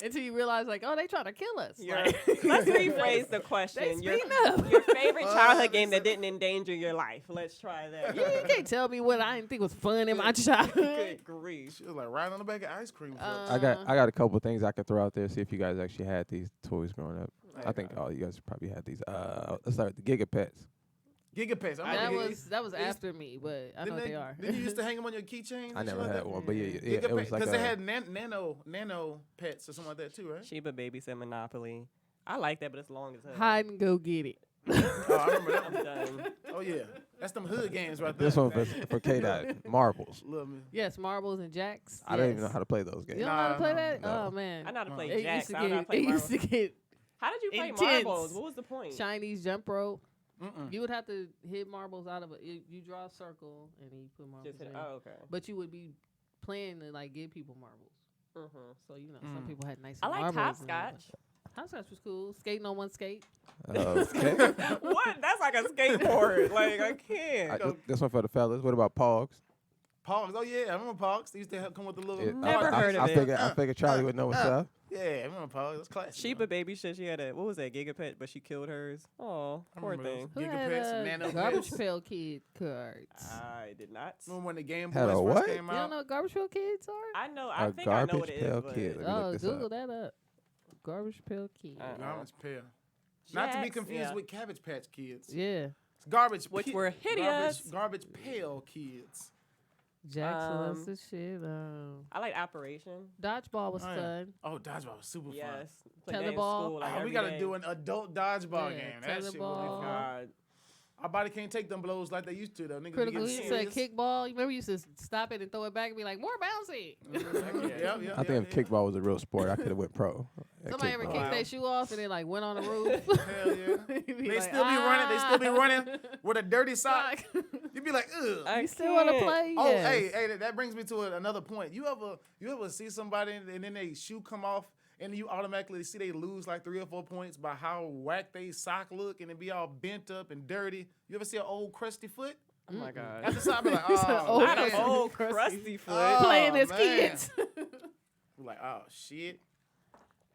Until you realize, like, oh, they trying to kill us. You're- Like, Let's rephrase the they question. Your, speeding up. your favorite childhood game that didn't endanger your life. Let's try that. You can't tell me what I didn't think was fun in my childhood. Good grief. She was like riding on the back of ice cream trucks. I got a couple of things I could throw out there. See if you guys actually had these toys growing up. I think all you guys probably had these. Let's start with the Gigapets. Gigapets. I That remember was after me, but I know what they are. Didn't you used to hang them on your keychains? I and shit never like had that? one, but yeah, it was like because they a, had nano pets or something like that too, right? Sheba Baby said Monopoly. I like that, but it's long as hell. Hide and go get it. Oh, I remember I'm that. done. Oh yeah, that's them hood games right there. this one for K Dot Marbles. Love me. Yes, marbles and jacks. I don't even yes. know how to play those You games. don't know how to play No, that? no. Oh man. I know how to play It jacks. used I don't know how to to play get, it used marbles. to get How did you play intense. marbles? What was the point? Chinese jump rope. Mm-mm. You would have to hit marbles out of you draw a circle and then you put marbles Just hit, in. oh, okay. But you would be playing to like give people marbles. Mm-hmm. So some people had nice I like marbles. hopscotch. Hopscotch was cool. Skating on one skate. Okay. What? That's like a skateboard. Like, I can't. This one for the fellas. What about Pogs? Pogs. Oh yeah, I remember Pogs. They used to come with the little. Never heard of I it. I figured Charlie would know what's up. Yeah, I remember Pogs. That's classic. Sheba Baby shit. She had what was that, Gigapet, but she killed hers. Oh, I poor remember thing. those. Who had Gigapets, Nano Garbage Pets. Pail Kid cards? I did not. Remember when the Game Had Boys a first what? came You don't out? know what Garbage Pail Kids are? I know. I A think I know Garbage what it Pail is. But Kid. Let me Oh, look this Google up. that up. Garbage Pail Kid. Garbage Pail. Not to be Jacks, confused yeah. with Cabbage Patch Kids. Yeah. It's garbage. Which Pi- were hideous. Garbage Pail Kids. Jackson was the shit. I like Operation. Dodgeball was Oh, yeah. fun. Oh, dodgeball was super Yes. fun. Play that in Tetherball. school, like, Oh, we every gotta day. do an adult dodgeball Yeah, game. That shit would be tetherball. fun. God. Our body can't take them blows like they used to though. Niggas Critical be Hit getting said serious. kickball. You remember you used to stop it and throw it back and be like, more bouncy. Yeah. I think if kickball was a real sport, I could have went pro. at Somebody ever kickball. kicked their shoe off and then like went on the roof? Hell yeah. You be They like, still be running. They still be running "Ah." with a dirty sock. Sock. You be like, ugh. I You still want to can't. play? Oh, Yes. hey, that brings me to another point. You ever see somebody and then they shoe come off and you automatically see they lose like 3 or 4 points by how whack they sock look and it be all bent up and dirty? You ever see an old crusty foot? Oh my God. After sock, I be like, He said, oh, "Oh, Not man." an old crusty foot. Oh, Playing as man. kids. We're like, oh shit.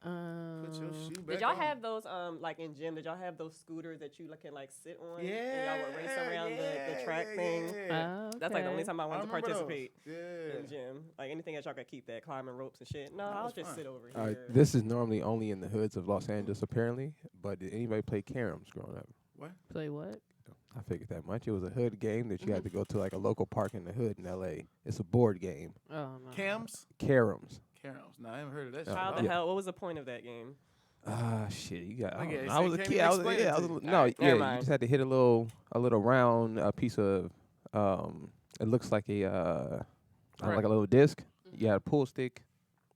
Put your shoe back Did y'all on. have those like in gym? Did y'all have those scooters that you can like sit on? Yeah. And y'all would race around the track yeah, thing. yeah. That's like the only time I I wanted to remember those. participate Yeah. in gym. Like anything that y'all could keep that climbing ropes and shit. No, That I'll was just fun. sit over All right, here. this is normally only in the hoods of Los Angeles, apparently. But did anybody play caroms growing up? Play what? I figured that much. It was a hood game that you had to go to like a local park in the hood in L.A. It's a board game. Oh, no. Cams? Caroms. Caroms. No, I haven't heard of that shit. How Oh, the yeah. hell? What was the point of that game? Shit, you got. I, Okay, don't know. so I you was a can't kid. even I was explain it yeah. I to was me. no, Alright, yeah. never You mind. just had to hit a little round piece of. It looks like a Right. like a little disc. You had a pool stick.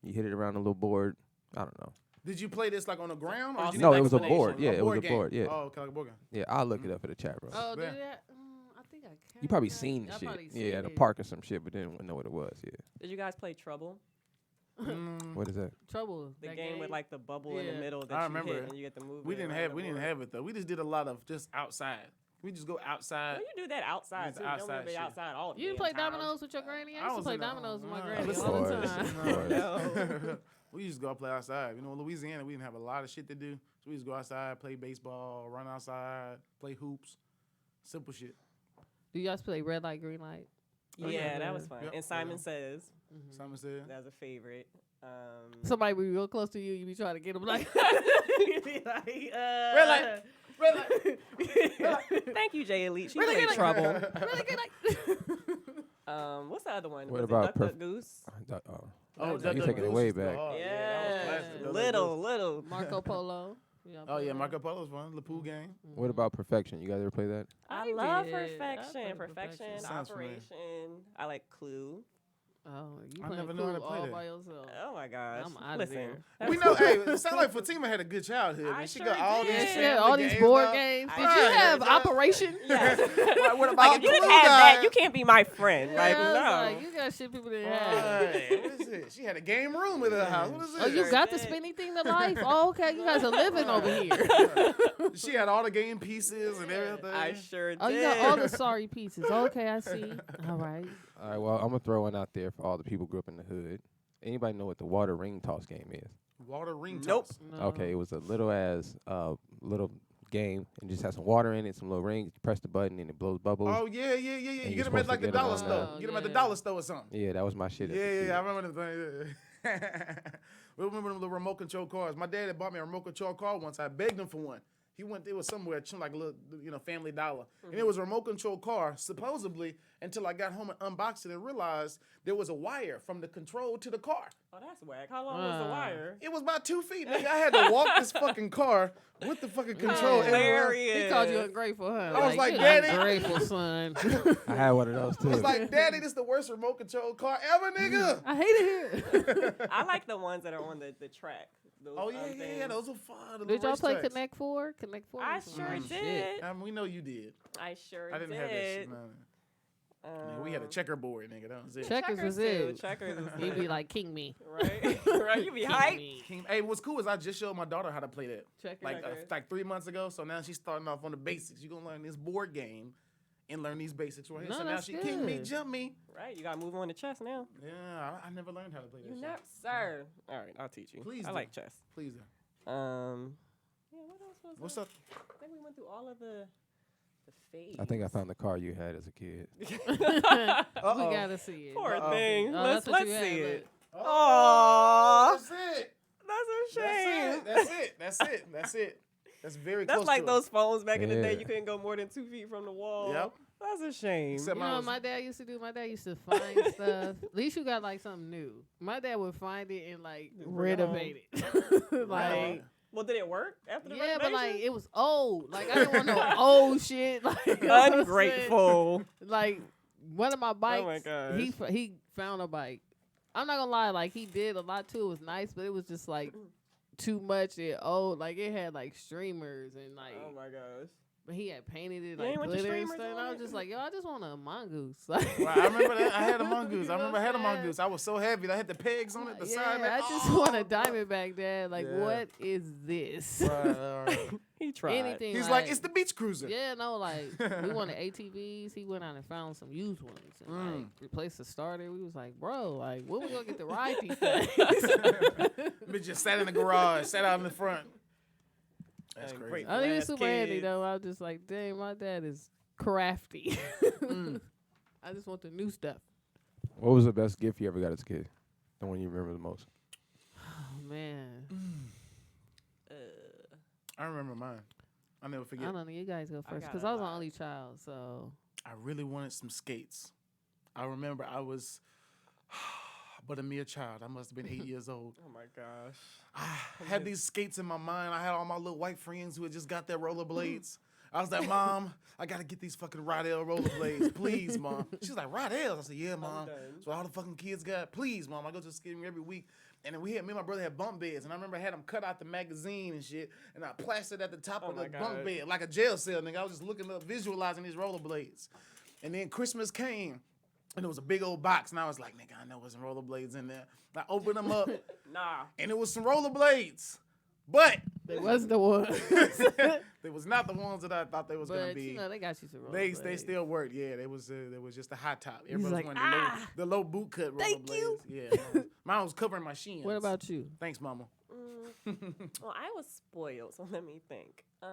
You hit it around a little board. I don't know. Did you play this like on the ground? Or did you No, need it was a explanation? board. Yeah, it was a game. board. Yeah, Oh, okay, like a board game. yeah. I'll look it up for the chat room. Oh, Yeah. did that? I think I can. You probably seen the I shit. probably Yeah, at a seen it. park or some shit, but didn't know what it was. Yeah. Did you guys play Trouble? What is that? Trouble. The that game with like the bubble in Yeah. the middle that I you remember hit it. and you get to move. We it didn't around have the we didn't board. have it though. We just did a lot of just outside. We just go outside. Well, you do that outside It's too. You don't outside want to be shit. outside all You didn't damn play time. dominoes with your granny? I I used to was play in the- dominoes with my no, granny listen. all the Of time. course. We used to go out play outside. You know, in Louisiana, we didn't have a lot of shit to do. So we just go outside, play baseball, run outside, play hoops. Simple shit. Do you guys play red light, green light? Oh, Yeah, yeah. that was fun. Yep. And Simon Yeah. Says Simon said. that was a favorite. Somebody be real close to you, you be trying to get them like, you be like, Red light. Red light. you, Jay Elite. She's Really in good trouble. Really good night. What's the other one? What Was about it Duck Goose? Oh, You Duck taking it Goose way is the back. hard. Yeah, that was classic. Duck Goose. little. Marco Polo. Oh yeah, Marco Polo's fun. The pool game. What about Perfection? You guys ever play that? I love did. I Perfection. played Perfection, Sounds familiar. Operation. I like Clue. Oh, you I playing never knew how to Clue play all that. by yourself. Oh my gosh. I'm outta Listen, there. We know. Hey, it sounds like Fatima had a good childhood. I Man. She sure got all did. these Yeah, she family had all these games board out. games. Did Right, you have yeah. Operation? Yes. What about Like if you Clue didn't have guy? that, you can't be my friend. Yeah, Like I was no. like, you got shit people didn't have. Right. What is it? She had a game room in her house. What is it? Oh, you Sure got the did. spinny thing to life? Oh, okay, you guys are living over here. She had all the game pieces and everything. I sure did. Oh, you got all the sorry pieces. Okay, I see. All right. All right, well, I'm going to throw one out there for all the people who grew up in the hood. Anybody know what the water ring toss game is? Water ring Nope. toss. No. Okay, it was a little little game and just has some water in it, some little rings. You press the button and it blows bubbles. Oh yeah. And You you're get them at supposed like to the get 'em dollar on store. that. Get them at the Yeah. dollar store or something. Yeah, that was my shit. as a Yeah, kid. I remember the thing. We remember the remote control cars. My dad had bought me a remote control car once. I begged him for one. He went. It was somewhere, like a little, Family Dollar, and it was a remote control car. Supposedly, until I got home and unboxed it and realized there was a wire from the control to the car. Oh, that's whack. How long was the wire? It was about 2 feet. Nigga, I had to walk this fucking car with the fucking control. everywhere. Hilarious. He called you ungrateful, huh? I was like, "You're Daddy." ungrateful, son. I had one of those too. I was like, Daddy, this is the worst remote control car ever, nigga. I hate it here. I like the ones that are on the track. Those, Oh yeah, things. those were fun. the Did y'all race play tracks. Connect Four? Connect Four. I was some sure my did. shit. We know you did. I sure I didn't did. have that shit. No. Man, we had a checkerboard, nigga. That was it. Checkers was too. it. Checkers was He'd be it. like, king me. right, right. You be King hyped. me. Hey, what's cool is I just showed my daughter how to play that. Checkers. Like 3 months ago. So now she's starting off on the basics. You're gonna learn this board game and learn these basics right here. No, So now that's she king me, good. jump me. Right, you gotta move on to chess now. Yeah, I never learned how to play that. You shit. never, sir. All right, I'll teach you. Please I do. like chess. Please. Do. Yeah, what else was What's there? up? I think we went through all of the phase. I think I found the car you had as a kid. We gotta see it. Poor Uh-oh. thing. Oh, let's that's what you see had, it. but- Aww. That's it. That's a shame. That's it. That's very That's close like to those phones back in the day. Yeah. You couldn't go more than 2 feet from the wall. Yep. That's a shame. Except You mine know what was- my dad used to do? My dad used to find stuff. At least you got like something new. My dad would find it and like bring it home. renovate it. like Well, did it work after the yeah, but like renovation? it was old. Like I didn't want no old shit. Like you know what I'm saying? Ungrateful. Like one of my bikes. my gosh. He found a bike. I'm not gonna lie. Like he did a lot too. It was nice, but it was just like too much and old. Like it had like streamers and like. Oh my gosh. But he had painted it You like ain't want your glitter and streamers stuff. And on I was it? just like, yo, I just want a mongoose. Like, Well, I remember that. I had a mongoose. You I know remember I had a what I'm saying? mongoose. I was so heavy. I had the pegs on it, the side. yeah, I just want a Diamondback, Dad. Like, Yeah. what is this? Right. He tried. Anything. He's like, it's the beach cruiser. Yeah, no, like we wanted ATVs. He went out and found some used ones and like replaced the starter. We was like, bro, like, when we gonna get to ride these things? Bitch just sat in the garage, sat out in the front. That's And crazy. great. I think it's Last super handy kids. though. I was just like, dang, my dad is crafty. Mm. I just want the new stuff. What was the best gift you ever got as a kid? The one you remember the most? Oh man, I remember mine. I'll never I forget. don't know. You guys go I first got because a I was the lot. only child. So I really wanted some skates. I remember I was but a mere child. I must have been 8 years old. Oh my gosh. I had these skates in my mind. I had all my little white friends who had just got their rollerblades. I was like, Mom, I gotta get these fucking Rydell rollerblades, please, Mom. She was like, Rydell? I said, yeah, Mom. done. That's what all the fucking kids got. Please, Mom. I go to the skating every week. And then me and my brother had bunk beds. And I remember I had them cut out the magazine and shit. And I plastered at the top Oh of the my bunk God. bed like a jail cell, nigga. I was just looking up, visualizing these rollerblades. And then Christmas came. And it was a big old box. And I was like, nigga, I know there's some rollerblades in there. And I opened them up. Nah. And it was some rollerblades. But they was the one. they was not the ones that I thought they was gonna But be. you know, they got you some They rollerblades. still worked. Yeah, they was just a high top. He's Everybody like, was wearing "Ah, the low boot cut rollerblades. thank you." Yeah, mine was covering my shins. What about you? Thanks, Mama. Well, I was spoiled, so let me think. I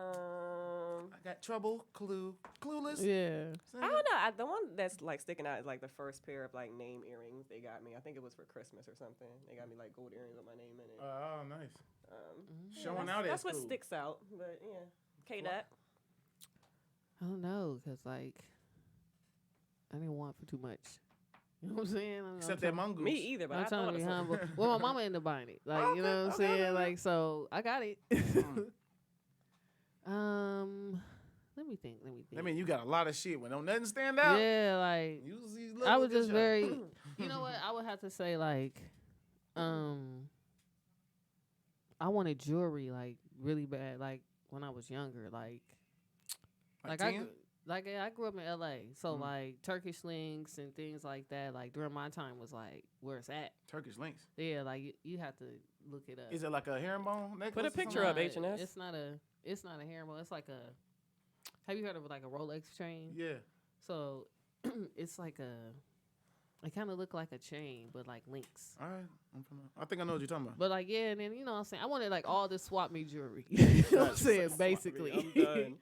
got trouble. Clueless. Yeah. I don't know. The one that's like sticking out is like the first pair of like name earrings they got me. I think it was for Christmas or something. They got me like gold earrings with my name in it. Oh, nice. Yeah, Showing that's, out at That's what school. sticks out. But yeah, K-Dot. I don't know, cause like I didn't want for too much. You know what I'm saying? Except that mongoose. Me either, but I'm I trying thought to be of something. humble. Well, my mama ended up buying it. Like, you know what I'm Okay, saying? okay. Like, so I got it. Mm. Let me think. I mean, you got a lot of shit. When don't nothing stand out. Yeah, like You I was just very. You know what? I would have to say like, I wanted jewelry like really bad. Like when I was younger, like I 10? I grew up in LA, so Mhm. like Turkish links and things like that. Like during my time was like where it's at. Turkish links. Yeah, like you have to look it up. Is it like a herringbone necklace? Put a or picture something? up, H&S. It's not a herringbone. It's like a. Have you heard of like a Rolex chain? Yeah. So it's like a. It kind of look like a chain, but like links. All right. I think I know what you're talking about. But like yeah, and then you know what I'm saying I wanted like all this swap me jewelry. You know what I'm saying basically. I'm done.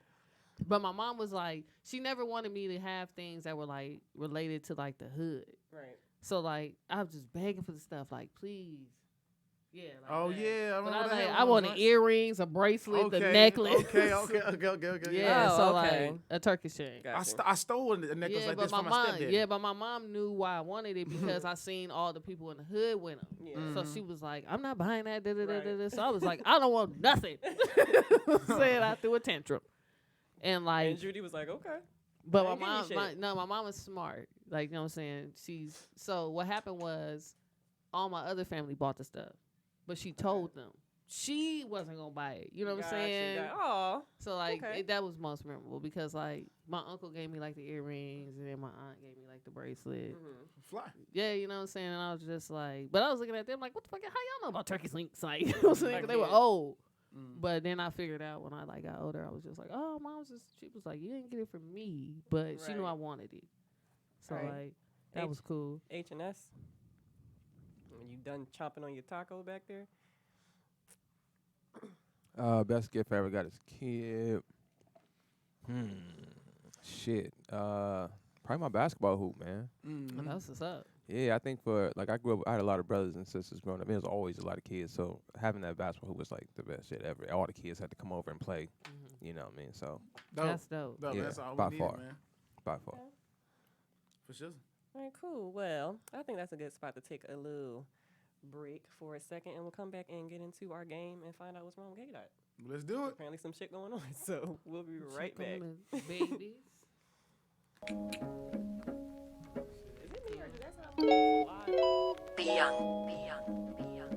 But my mom was like, she never wanted me to have things that were like related to like the hood. Right. So like I was just begging for the stuff, like please. Yeah. Like Oh that. yeah, I But remember that. I wanted earrings, a bracelet, the necklace. Okay. Yeah, Oh, so okay. like a Turkish chain. Gotcha. I stole a necklace Yeah, like but this my from my mom, stepdaddy. yeah, but my mom knew why I wanted it because I seen all the people in the hood with them. Yeah. So she was like, "I'm not buying that." Da, da, da, da, Right. da. So I was like, "I don't want nothing." Said I threw a tantrum, and like, And Judy was like, okay. but I my ain't getting you mom, shit. my mom was smart. Like you know what I'm saying. So what happened was, all my other family bought the stuff, but she told them she wasn't gonna buy it. You know what I'm saying? Oh, So like Okay. that was most memorable because like my uncle gave me like the earrings and then my aunt gave me like the bracelet. Fly. Yeah, you know what I'm saying? And I was just like, but I was looking at them like, what the fuck? How y'all know about Turkish links? Like, you know what I'm saying? 'Cause they were Again. old. Mm. But then I figured out when I like got older, I was just like, oh, she was like, you didn't get it from me, but she knew Right. I wanted it. So Right. like that was cool. H&S. When you done chomping on your taco back there? Best gift I ever got as a kid. Shit. Probably my basketball hoop, man. Mm. That's what's up. Yeah, I think for like I grew up, I had a lot of brothers and sisters growing up. There was always a lot of kids, so having that basketball hoop was like the best shit ever. All the kids had to come over and play. You know what I mean? So Dope. That's dope. Dope. Yeah, That's all by we needed, far. man. by far. For sure. All right, cool. Well, I think that's a good spot to take a little break for a second, and we'll come back and get into our game and find out what's wrong with Gay Dot. Let's do it. Apparently some shit going on, so we'll be right back. Babies. Is it me or does that sound like Be young, be young, be young, be young.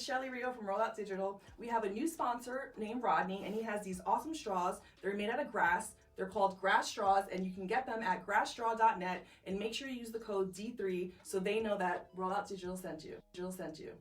it's Shelly Rio from Rollout Digital. We have a new sponsor named Rodney, and he has these awesome straws. They're made out of grass. They're called grass straws, and you can get them at grassstraw.net. And make sure you use the code D3 so they know that Rollout Digital sent you. Digital sent you.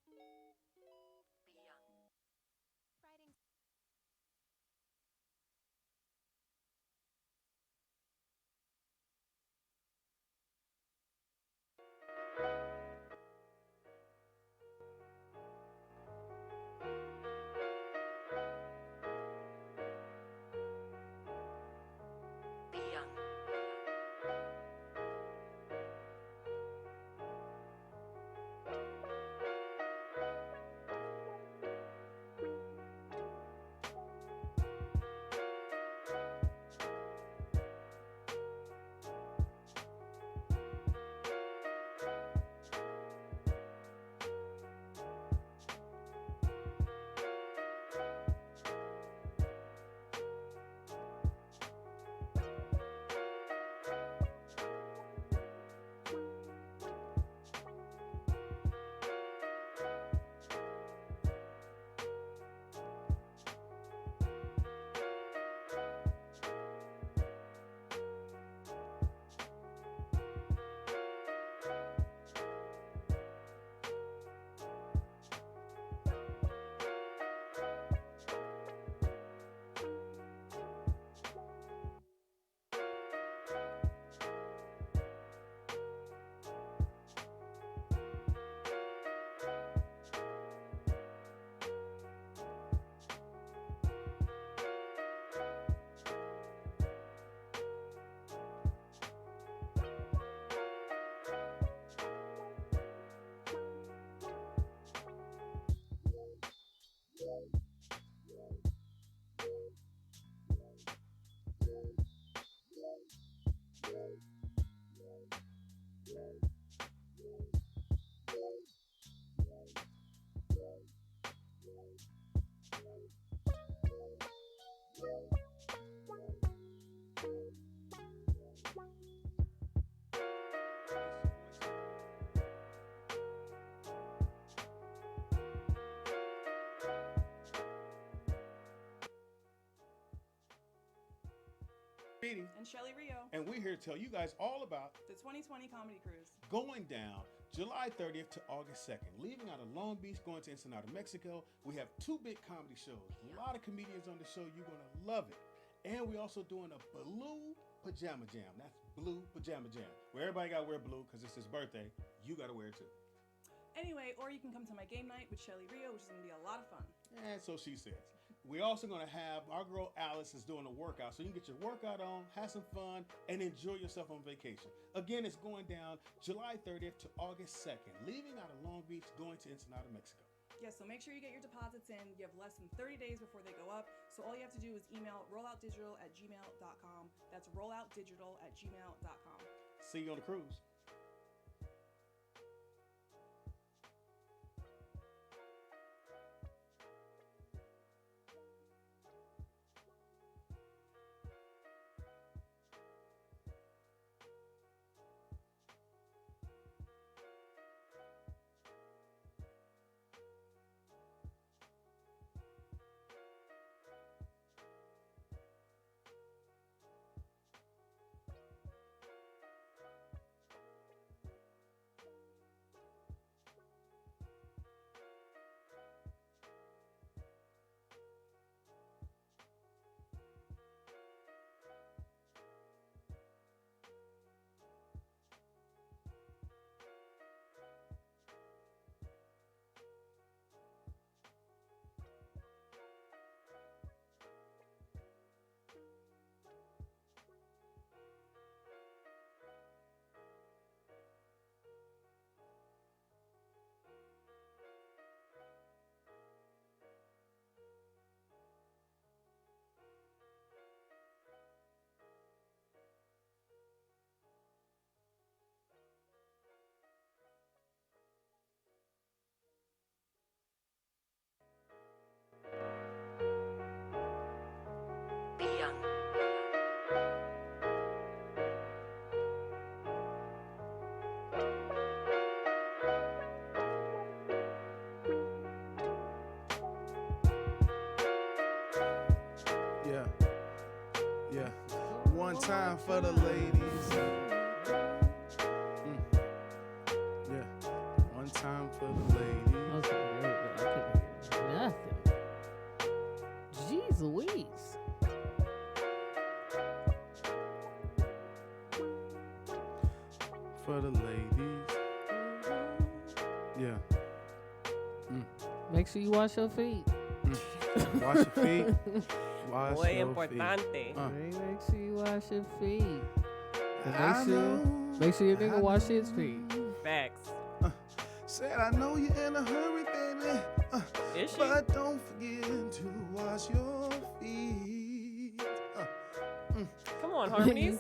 Be young. Writing. Be young. And Shelly Rio. And we're here to tell you guys all about The 2020 Comedy Cruise. going down July 30th to August 2nd. Leaving out of Long Beach, going to Ensenada, Mexico. We have 2 big comedy shows. A lot of comedians on the show. You're going to love it. And we're also doing a blue pajama jam. That's blue pajama jam. Where everybody got to wear blue because it's his birthday. You got to wear it too. Anyway, or you can come to my game night with Shelly Rio, which is going to be a lot of fun. And so she says. We're also going to have our girl Alice is doing a workout. So you can get your workout on, have some fun, and enjoy yourself on vacation. Again, it's going down July 30th to August 2nd. Leaving out of Long Beach, going to Ensenada, Mexico. Yeah, so make sure you get your deposits in. You have less than 30 days before they go up. So all you have to do is email rolloutdigital@gmail.com. That's rolloutdigital@gmail.com. See you on the cruise. Yeah. One time for the ladies. Yeah. One time for the ladies. Okay, there we go. I couldn't hear nothing. Jeez Louise. For the ladies. Yeah. Make sure you wash your feet. Wash your feet. Wash Muy your importante. feet. Make sure you wash your feet. And I know. make sure your nigga I wash his know. feet. Facts. Said I know you're in a hurry, baby. Is she? But don't forget to wash your feet. Come on, harmonies.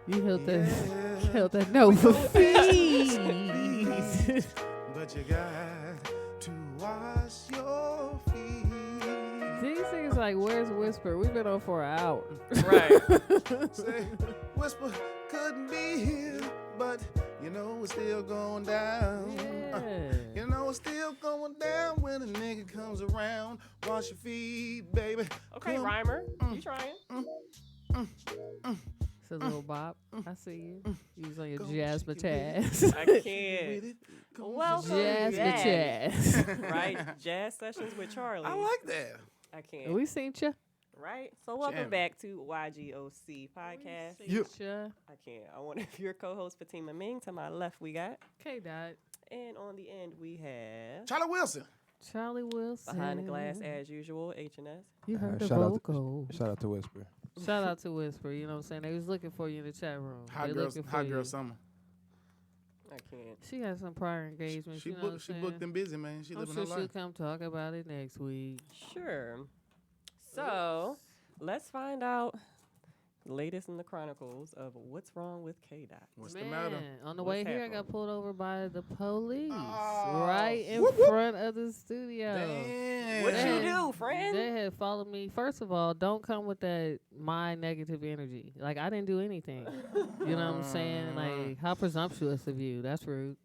You held that, Yeah. held that note for feet. But you got to wash your feet. These things like, where's Whisper? We've been on for an hour. Right. Say, Whisper couldn't be here, but you know it's still going down. Yeah. You know it's still going down when a nigga comes around. Wash your feet, baby. Okay, Come- rhymer. You trying? It's a little bop. I see you. You was on your Go Jasmine shake it, Taz. I with can't. it. Go Welcome shake it. Jasmine Taz. Right? Jazz sessions with Charlie. I like that. I can't. We seen ya. Right? So welcome Jamming. back to YGOC podcast. You- Ya. I can't. I want to be your co-host Fatima Ming. To my left we got. K-Dot. And on the end we have. Charlie Wilson. Charlie Wilson. Behind the glass as usual, HNS. You heard the shout out vocal. Shout out to Whisper. Shout out to Whisper. You know what I'm saying? They was looking for you in the chat room. Hot They girls, looking for hot girl you. summer. I can't. She has some prior engagements. She you know what I'm booked. She saying? booked and busy, man. She I'm living sure her she'll life. come talk about it next week. Sure. So let's find out the latest in the chronicles of what's wrong with K-Dot. What's Man, the matter? on the What's way here, I happening? got pulled over by the police Oh, right in whoop, whoop. front of the studio. Damn. What Man. you do, friend? They had followed me. First of all, don't come with that my negative energy. Like, I didn't do anything. You know what I'm saying? Like, how presumptuous of you. That's rude.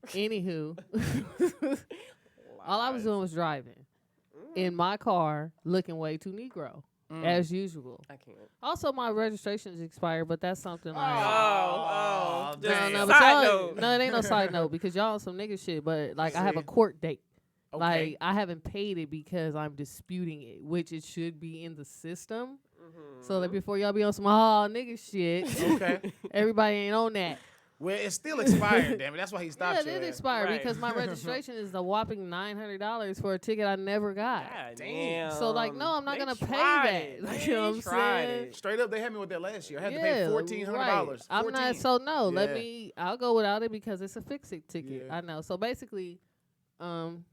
Anywho, all I was doing was driving in my car, looking way too Negro, as usual. I can't. Also, my registration is expired, but that's something like. Oh, No, damn. no, but Side y'all, note. no, it ain't no side note because y'all on some nigga shit. But like, I have a See? court date. Okay. Like, I haven't paid it because I'm disputing it, which it should be in the system. So that before y'all be on some nigga shit, Okay. everybody ain't on that. Well, it's still expired, damn it. That's why he stopped Yeah, you. it at. expired Right. because my registration is a whopping $900 for a ticket I never got. God Damn. So like, no, I'm not They gonna pay tried that. it. Like, They you know what I'm tried saying? it. Straight up, they had me with that last year. I had to Yeah, pay $1,400. right. I'm not. So no, Yeah. I'll go without it because it's a fix-it ticket. Yeah. I know. So basically,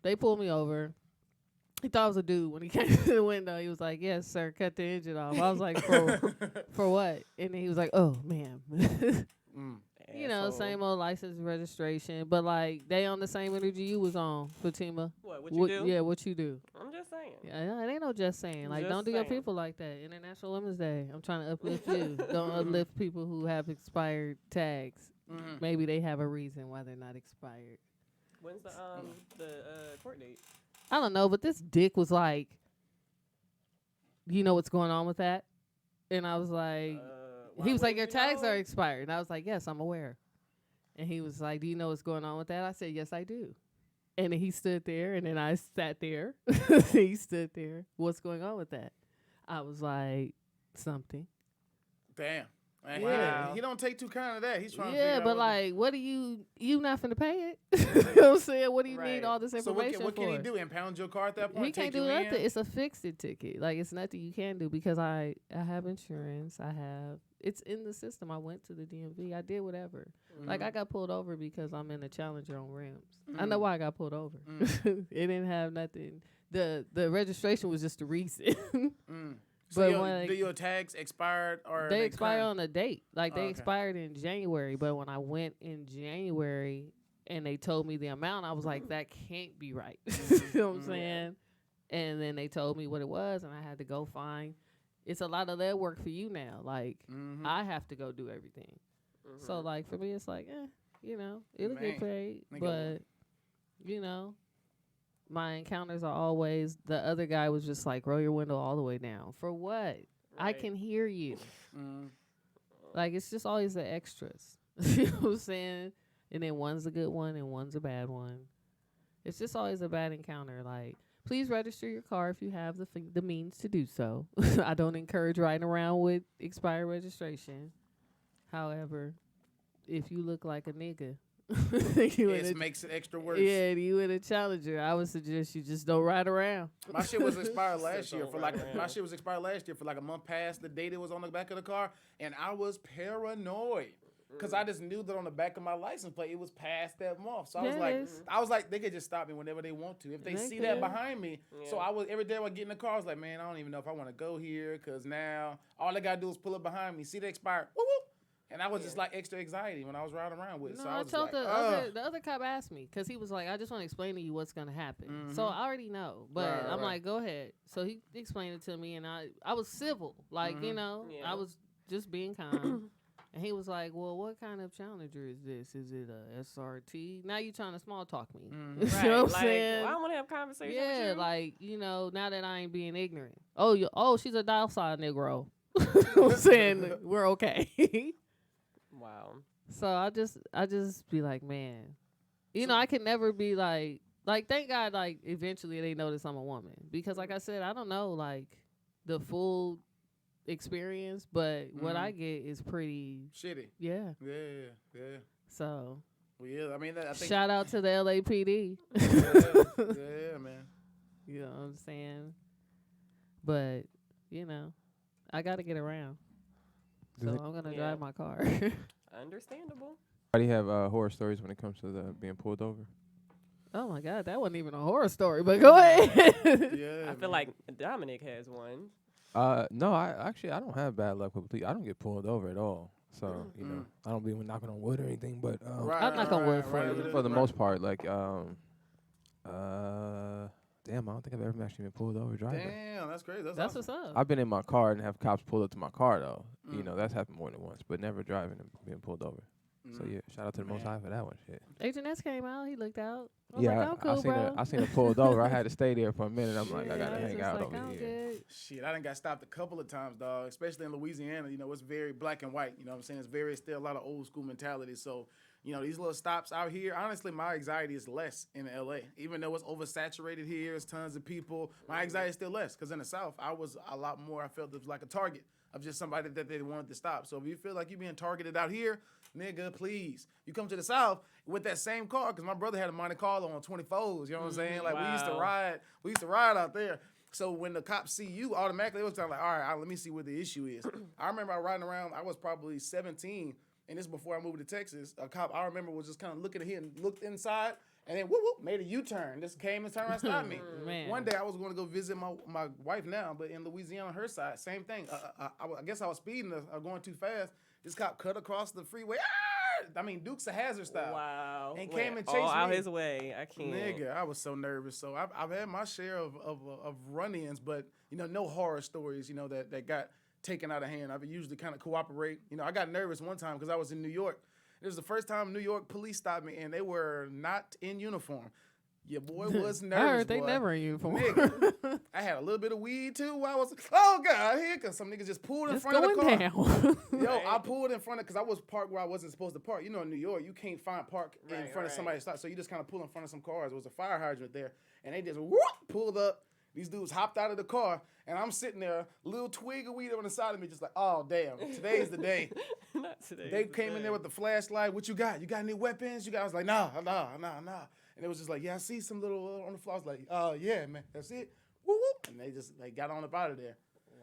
they pulled me over. He thought I was a dude when he came to the window. He was like, "Yes, sir, cut the engine off." I was like, "For what?" And then he was like, "Oh, ma'am." You know, Asshole. same old license and registration, but like they on the same energy you was on, Fatima. What you do? Yeah, what you do? I'm just saying. Yeah, it ain't no just saying. Like, Just don't do your saying. people like that. International Women's Day. I'm trying to uplift you. Don't uplift people who have expired tags. Maybe they have a reason why they're not expired. When's the court date? I don't know, but this dick was like, you know what's going on with that? And I was like, he was like, your tags are expired. And I was like, yes, I'm aware. And he was like, do you know what's going on with that? I said, yes, I do. And then he stood there, and then I sat there. He stood there. What's going on with that? I was like, something. Damn. Man, Yeah. he don't take too kind of that. He's trying to Yeah, figure out but what like, what do you not finna pay it? You know what I'm saying? What do you Right. need all this So information what can he for? do? Impound your car at that point? He can't Take do you in? nothing. It's a fix-it ticket. Like, it's nothing you can do because I have insurance. It's in the system. I went to the DMV. I did whatever. Like, I got pulled over because I'm in a Challenger on rims. I know why I got pulled over. It didn't have nothing. The registration was just a reason. So But your, when do your tags expired or they expire current? on a date. Like, they okay. expired in January. But when I went in January and they told me the amount, I was like, that can't be right. You know what I'm saying? And then they told me what it was, and I had to go find. It's a lot of lead work for you now. Like, I have to go do everything. So, like, for me, it's like, you know, it'll get Man. paid. Nigga. But, you know, my encounters are always, the other guy was just like, roll your window all the way down. For what? I Right. can hear you. Mm. Like, it's just always the extras. You know what I'm saying? And then one's a good one and one's a bad one. It's just always a bad encounter. Like, please register your car if you have the means to do so. I don't encourage riding around with expired registration. However, if you look like a nigga, It makes it extra worse. yeah, you in a Challenger, I would suggest you just don't ride around. My shit was expired last year don't for ride like around. my shit was expired last year for like a month past the date it was on the back of the car, and I was paranoid because I just knew that on the back of my license plate it was past that month. So Yes. I was like, they could just stop me whenever they want to if they They see that could. behind me. So Yeah. I was every day I would get in the car, I was like, man, I don't even know if I want to go here because now all they gotta do is pull up behind me, see the expired, whoop whoop. And I was just like extra anxiety when I was riding around with it. No, So I I was told like, the other cop asked me because he was like, I just want to explain to you what's gonna happen. So Mhm. I already know, but Right, I'm right. like, go ahead. So he explained it to me, and I was civil, like you Mhm. know, Yeah. I was just being kind. And he was like, well, what kind of Challenger is this? Is it a SRT? Now you trying to small talk me. Mhm. You Right. know what I'm Like, saying? well, I want to have conversation Yeah, with you. like, you know, now that I ain't being ignorant. Oh, she's a dial side Negro. You know what I'm saying? We're okay. Wow. So I just be like, man, you know, I can never be like, thank God, like, eventually they notice I'm a woman. Because, like I said, I don't know, like, the full experience, but what I get is pretty, shitty. yeah. Yeah. So, Well, yeah, I mean, I think. shout out to the LAPD. yeah, man. You know what I'm saying? But, you know, I got to get around. So Does it- I'm going to Yeah. drive my car. Understandable. Anybody have horror stories when it comes to the being pulled over? Oh, my God. That wasn't even a horror story, but go ahead. Yeah, I feel like Dominic has one. No, I don't have bad luck with police. I don't get pulled over at all. So you know, I don't be knocking on wood or anything. But I'll knock on wood for you. for the most part, like damn, I don't think I've ever actually been pulled over driving. Damn, that's crazy. That's That's awesome. what's up. I've been in my car and have cops pulled up to my car though. You know, that's happened more than once, but never driving and being pulled over. So yeah, shout out to the Most High for that one. Shit. Agent S came out. He looked out. I was Yeah, like, I'm cool, I seen bro. I seen her pulled over. I had to stay there for a minute. I'm like, I Yeah, gotta I was hang just out like, over I'm here. good. Shit, I done got stopped a couple of times, dog. Especially in Louisiana, you know, it's very black and white. You know what I'm saying? It's very still a lot of old school mentality. So, you know, these little stops out here, honestly, my anxiety is less in LA. Even though it's oversaturated here, there's tons of people, my anxiety is still less. Because in the South, I was a lot more, I felt it was like a target of just somebody that they wanted to stop. So if you feel like you're being targeted out here, nigga, please. You come to the South with that same car, because my brother had a Monte Carlo on 24s, you know what I'm saying? Like, we used to ride out there. So when the cops see you, automatically it was kind of like, all right, let me see what the issue is. I remember I riding around, I was probably 17, and this before I moved to Texas. A cop I remember was just kind of looking at him and looked inside, and then whoop, whoop, made a U-turn. Just came and turned around and stopped me. Man. One day I was going to go visit my wife now, but in Louisiana, her side, same thing. I guess I was speeding or going too fast. This cop cut across the freeway. I mean, Dukes of Hazzard style. Wow. And Went came and all chased out me. his way. I can't. Nigga, I was so nervous. So I've had my share of run-ins, but you know, no horror stories. You know that got taken out of hand. I usually kind of cooperate. You know, I got nervous one time because I was in New York. It was the first time New York police stopped me, and they were not in uniform. Your boy was nervous. I heard they boy. never in uniform. Nigga, I had a little bit of weed too. While I was, oh God, here, cause some niggas just pulled in It's front of the car. going down. Yo, I pulled in front of, because I was parked where I wasn't supposed to park. You know, in New York, you can't find park in Right, front of right. somebody's stop. So you just kind of pull in front of some cars. There was a fire hydrant there. And they just whoop, pulled up. These dudes hopped out of the car. And I'm sitting there, little twig of weed on the side of me, just like, oh, damn, today's the day. Not today. They came in there with the flashlight. What you got? You got any weapons? I was like, nah. And it was just like, yeah, I see some little on the floor. I was like, yeah, man, that's it. Whoop, whoop. And they got on up out of there.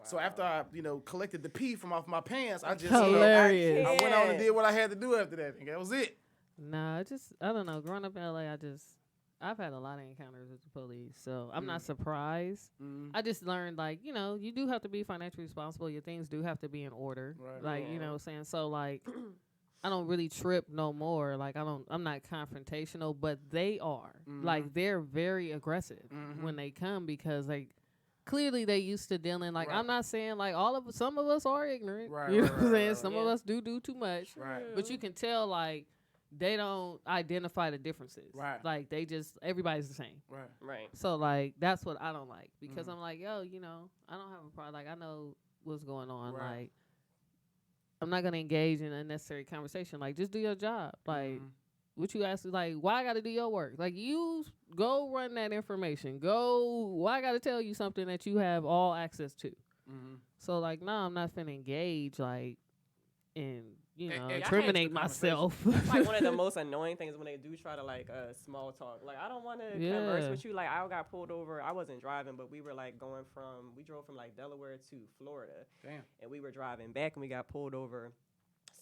So after I, collected the pee from off my pants, I just, Hilarious. I went on and did what I had to do after that. And that was it. Nah, I don't know. Growing up in LA, I've had a lot of encounters with the police, so I'm not surprised. I just learned, like, you do have to be financially responsible. Your things do have to be in order. Right. Like, you know what I'm saying? So, like, I don't really trip no more. Like, I'm not confrontational, but they are. Like, they're very aggressive when they come because, like, clearly they used to dealing. Like, Right. I'm not saying, like, some of us are ignorant. Right, You know right, what I'm right, saying? right, Some right. of us do too much. Right. But you can tell, like, they don't identify the differences. Right. Like, everybody's the same. Right. Right. So, like, that's what I don't like. Because I'm like, yo, I don't have a problem. Like, I know what's going on. Right. Like, I'm not gonna engage in unnecessary conversation. Like, just do your job. Like, what you ask, like, why I gotta do your work? Like, you go run that information. Why I gotta tell you something that you have all access to? So, like, no, I'm not finna engage, like, in, incriminate myself. That's like one of the most annoying things when they do try to like small talk. Like I don't want to converse with you. Like I got pulled over. I wasn't driving, but we were like we drove from like Delaware to Florida. Damn. And we were driving back and we got pulled over.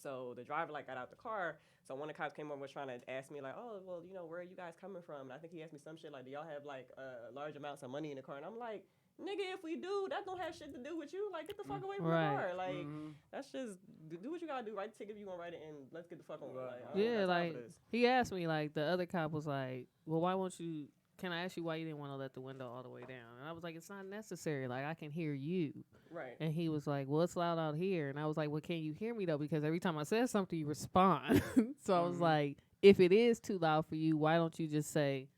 So the driver like got out the car. So one of the cops came over and was trying to ask me like, oh, well, where are you guys coming from? And I think he asked me some shit like, do y'all have like large amounts of money in the car? And I'm like, nigga, if we do, that don't have shit to do with you. Like, get the fuck away from the car. Like, that's just do what you gotta do. Write the ticket if you want to write it, and let's get the fuck on. Like, he asked me, like, the other cop was like, well, why won't you? Can I ask you why you didn't want to let the window all the way down? And I was like, it's not necessary. Like, I can hear you. Right. And he was like, well, it's loud out here. And I was like, well, can you hear me though? Because every time I said something, you respond. So I was like, if it is too loud for you, why don't you just say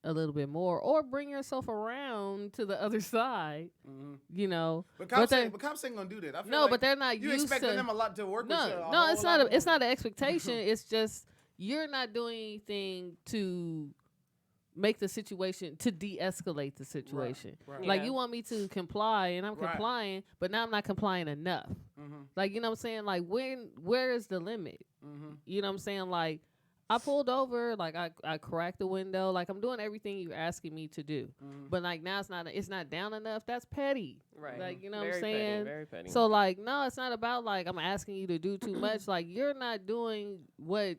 a little bit more, or bring yourself around to the other side, But cops ain't gonna do that. I feel but they're not you used expecting to them a lot to work with you. No, it's not. It's not an expectation. It's just you're not doing anything to make the situation, to de-escalate the situation. Right. Like you want me to comply, and I'm complying, but now I'm not complying enough. Like, you know what I'm saying? Like, where is the limit? You know what I'm saying? Like, I pulled over, like I cracked the window, like I'm doing everything you're asking me to do. But like now it's not down enough. That's petty. Right. Like, you know very what I'm saying? Petty, very petty. So like, no, it's not about like I'm asking you to do too much. Like, you're not doing what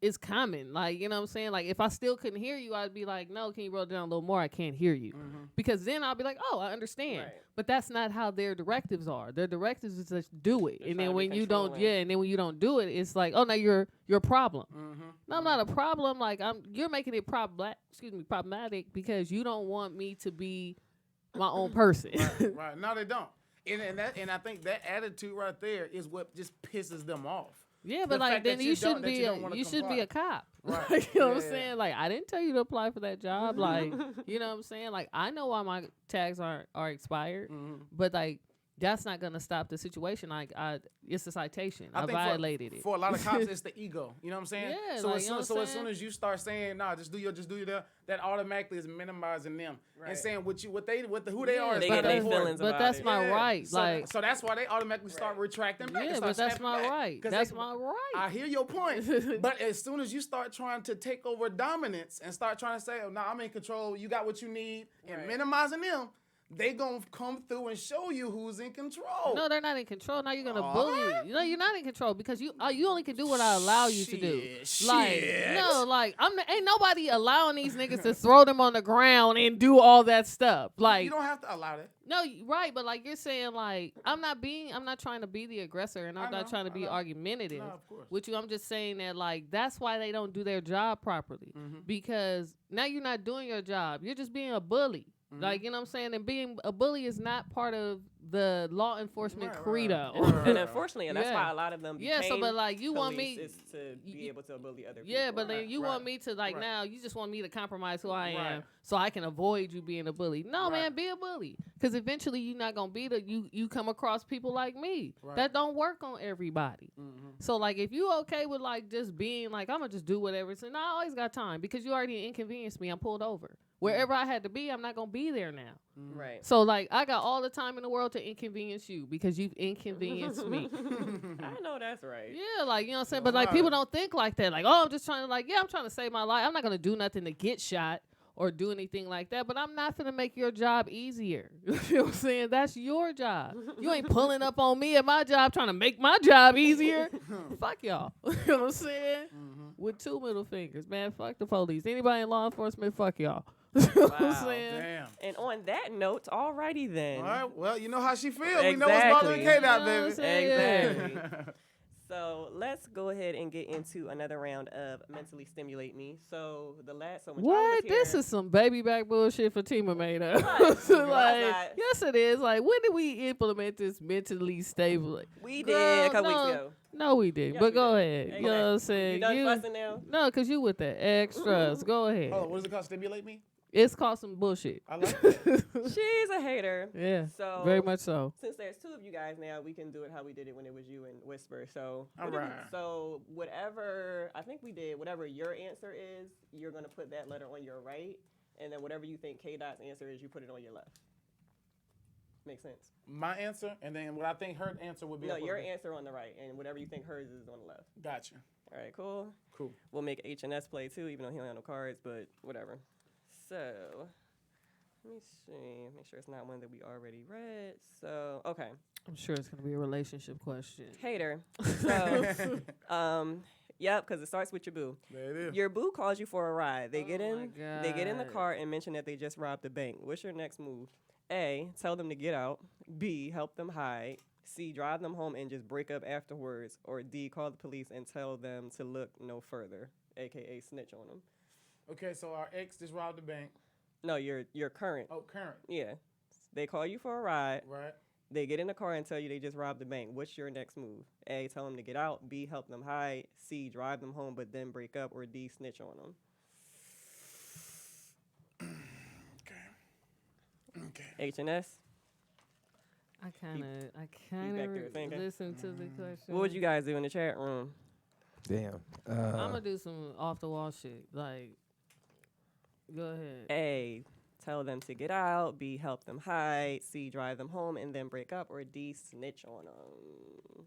is common. Like, you know what I'm saying? Like, if I still couldn't hear you, I'd be like, no, can you roll it down a little more? I can't hear you. Because then I'll be like, oh, I understand. Right. But that's not how their directives are. Their directives is just do it. They're and trying then to when be you don't, controlling. and then when you don't do it, it's like, oh, now you're a problem. No, I'm not a problem. Like, you're making it problematic because you don't want me to be my own person. Right. No, they don't. And I think that attitude right there is what just pisses them off. Yeah, but The like fact then that you you shouldn't don't- that be you don't wanna you shouldn't be a cop. Right. Like, you know what I'm Yeah. saying? Like, I didn't tell you to apply for that job. Like, you know what I'm saying? Like, I know why my tags are expired, but like that's not gonna stop the situation. Like, it's a citation. I think violated it. For a lot of cops, it's the ego. You know what I'm saying? Yeah, So, like, as, you know soon, what I'm so as saying? soon as you start saying, nah, just do your that automatically is minimizing them and saying who they are. Is They not get their important. feelings But about that's it. my right. So, Like, so that's why they automatically start retracting back. and yeah, start but that's snapping my back. right. 'Cause That's they- my right. I hear your point, but as soon as you start trying to take over dominance and start trying to say, "Oh, no, I'm in control. You got what you need," and minimizing them, they gonna come through and show you who's in control. No, they're not in control. Now you're gonna bully. You know, you're not in control because you only can do what I allow you to do. Like, no, like ain't nobody allowing these niggas to throw them on the ground and do all that stuff. Like, You don't have to allow that. no, right, but like you're saying, like I'm not trying to be the aggressor, and I'm I not know, trying to I be know. argumentative No, of course. with you. I'm just saying that like that's why they don't do their job properly because now you're not doing your job. You're just being a bully. Like, you know what I'm saying? And being a bully is not part of the law enforcement credo. And unfortunately, that's Yeah. why a lot of them Yeah, so became but like you want police me is to be able to bully other people. Yeah, but then you right, want me to like right. now you just want me to compromise who I am Right. so I can avoid you being a bully. No, Right. man, be a bully cuz eventually you're not going to be you come across people like me. Right. That don't work on everybody. So like if you okay with like just being like I'm going to just do whatever. So I always got time because you already inconvenienced me. I'm pulled over. Wherever I had to be, I'm not going to be there now. Right. So like I got all the time in the world to inconvenience you because you've inconvenienced me. I know that's right. Yeah, like, you know what I'm saying? But like people don't think like that. Like, oh, I'm just trying to like, yeah, I'm trying to save my life. I'm not gonna do nothing to get shot or do anything like that. But I'm not gonna make your job easier. You know what I'm saying? That's your job. You ain't pulling up on me at my job trying to make my job easier. Fuck y'all. You know what I'm saying? With two middle fingers, man. Fuck the police. Anybody in law enforcement, fuck y'all. You know what I'm Wow. saying? Damn. And on that note, alrighty then. All right. Well, you know how she feels. We know what's bothering Exactly. Kate out, You know what I'm baby. saying? Exactly. So let's go ahead and get into another round of mentally stimulate me. So when John was What? This here- is some baby back bullshit Fatima made up. What? So, No, like, it's not. yes, it is. Like, when did we implement this mentally stable? we Girl, did a couple no. weeks ago. No, we didn't. Yes, but we go did. ahead. Exactly. You know what I'm saying? You done fussing now? No, because you with the extras. Go ahead. Oh, what is it called? Stimulate me? It's called some bullshit. I like that. She's a hater. Yeah, So very much so. Since there's two of you guys now, we can do it how we did it when it was you and Whisper. So All right. So whatever I think we did, whatever your answer is, you're gonna put that letter on your right, and then whatever you think K Dot's answer is, you put it on your left. Makes sense. My answer, and then what I think her answer would be. No, up your on the- answer on the right, and whatever you think hers is on the left. Gotcha. All right, cool. Cool. We'll make H&S play too, even though he don't have no cards, but whatever. So, let me see. Make sure it's not one that we already read. So, okay. I'm sure it's gonna be a relationship question. Hater. So, yep, because it starts with your boo. There it is. Your boo calls you for a ride. They get Oh in. my They get in the God. car and mention that they just robbed a bank. What's your next move? A, tell them to get out. B, help them hide. C, drive them home and just break up afterwards. Or D, call the police and tell them to look no further, aka snitch on them. Okay, so our ex just robbed the bank. No, your current. Oh, current. Yeah. They call you for a ride. Right. They get in the car and tell you they just robbed the bank. What's your next move? A, tell them to get out. B, help them hide. C, drive them home but then break up. Or D, snitch on them. Okay. H&S. I kind back there of thinking. listen to the question. What would you guys do in the chat room? Damn. I'm gonna do some off the wall shit. Like, go ahead. A, tell them to get out. B, help them hide. C, drive them home and then break up. Or D, snitch on them.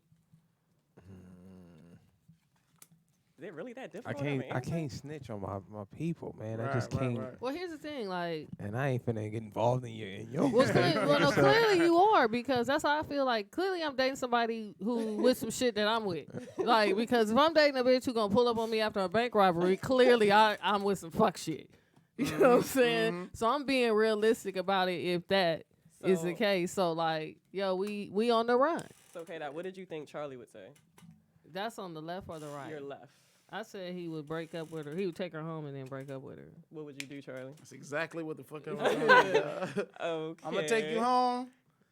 Is it really that difficult? I can't snitch on my people, man. I just can't. Well, here's the thing, like, And I ain't finna get involved in your well, thing. no, clearly you are, because that's how I feel. Like, clearly I'm dating somebody who with some shit that I'm with. Like, because if I'm dating a bitch who gonna pull up on me after a bank robbery, clearly I'm with some fuck shit. You know what I'm saying? So I'm being realistic about it if that is the case. So like, yo, we on the run. So, okay, what did you think Charlie would say? That's on the left or the right? Your left. I said he would break up with her. He would take her home and then break up with her. What would you do, Charlie? That's exactly what the fuck I was doing. Okay. I'm gonna take you home,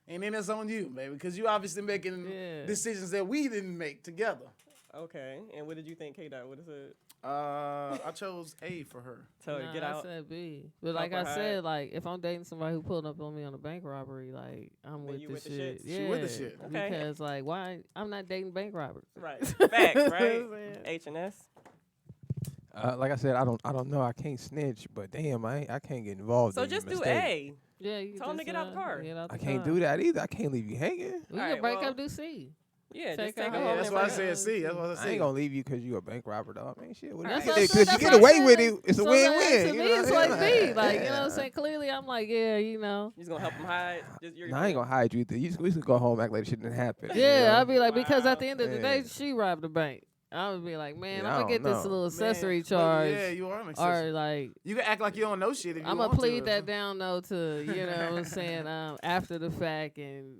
and then it's on you, baby, because you obviously making Yeah. decisions that we didn't make together. Okay. And what did you think, K-Dot? What is it? I chose A for her. Tell her to Nah, get I out. said B. But like Help I her said, hide. like if I'm dating somebody who pulled up on me on a bank robbery, like I'm Then with you the with the shit. shits. Yeah, She with the shit. Okay. Because like why I'm not dating bank robbers. Right. Facts, right? You know what I'm saying? H&S. Like I said, I don't know. I can't snitch, but damn, I can't get involved. So in just your do mistake. A. Yeah, you Tell 'em to just, get out the car. Get out I the can't car. do that either. I can't leave you hanging. We Alright, can break well, up, do C. Yeah, Take just her take her home. home. That's and why I break said up. C. That's what I I said. ain't gonna leave you because you a bank robber, dog. Man, shit. What Alright. you That's get? what You I'm get away saying. with it. It's a So win-win. To you me, know it's what I'm like saying? B. Like, you know what I'm Yeah. saying? Clearly, I'm like, yeah, you know. You just gonna help them hide? Just, you're No, I ain't gonna hide you. We just go home, act like shit didn't happen. you Yeah, know? I'd be like, because Wow. at the end of the day, Yeah. she robbed the bank. I would be like, man, Yeah, I I'm gonna don't get this know. little accessory Man, but charge. Yeah, you are an accessory. Or like, You can act like you don't know shit if you I'm want gonna plead to. that down though to, you know what I'm saying, after the fact and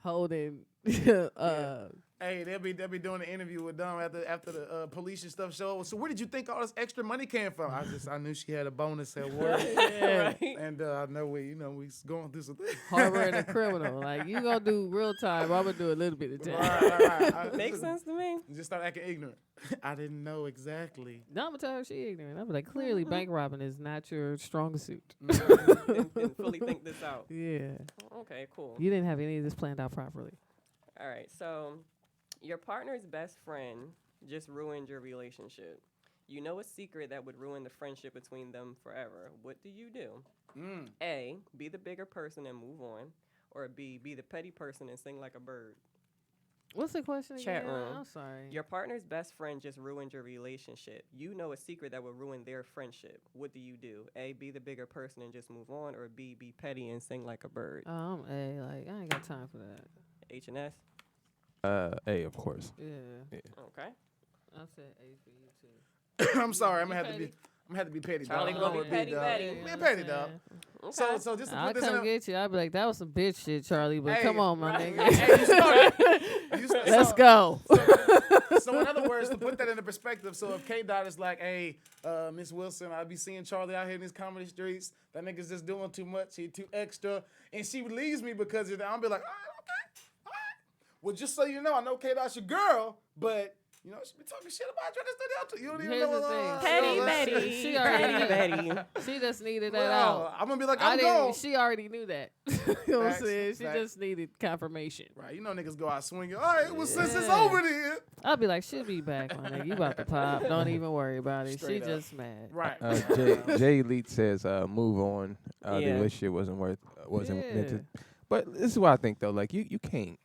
holding Hey, they'll be doing an interview with Dom after the police and stuff show. So where did you think all this extra money came from? I knew she had a bonus at work, yeah, right? and I know we going through some things. harboring a criminal. Like you gonna do real time, I'm gonna do a little bit of time. Right. Makes sense to me. Just start acting ignorant. I didn't know exactly. No, I'm gonna tell her she ignorant. I'm like, clearly bank robbing is not your strong suit. Didn't fully think this out. Yeah, Okay, cool. you didn't have any of this planned out properly. All right, so your partner's best friend just ruined your relationship. You know a secret that would ruin the friendship between them forever. What do you do? A, be the bigger person and move on. Or B, be the petty person and sing like a bird. What's the question Chat again? room. I'm sorry. Your partner's best friend just ruined your relationship. You know a secret that would ruin their friendship. What do you do? A, be the bigger person and just move on. Or B, be petty and sing like a bird. Oh, I'm A. Like I ain't got time for that. H&S? A, of course. Yeah, Okay. I said A for you too. I'm sorry. I'm You gonna have to be. petty? I'm gonna have to be petty. Charlie dog. gonna I'm be petty, dog. petty. Yeah, Be you know petty, what dog. I'm Okay. So just to I'll put this in. come get you. I'll be like, that was some bitch shit, Charlie. But Hey, come on, my right. nigga. Hey, you started. Let's go. So in other words, to put that into perspective, so if K Dot is like, hey, Miss Wilson, I be seeing Charlie out here in these comedy streets. That nigga's just doing too much. He too extra, and she leaves me because of that. I'll be like, all right, okay, all right. Well, just so you know, I know K Dot's your girl, but You know, she be talking shit about you in the studio too. You don't even Here's know the what thing. Petty you know, Betty. She already Petty knew. Betty. She just needed that Well, out. I'm gonna be like, I I'm didn't. gone. She already knew that. You know what I'm Facts, saying? She facts. just needed confirmation. Right, you know niggas go out swinging. All right, well, since it's Yeah. over then. I'll be like, she'll be back, my nigga. You about to pop. Don't even worry about it. Straight she up. just mad. Right. Jay Elite says, "Move on. The Yeah. relationship wasn't meant to." Yeah. But this is what I think though. Like you can't.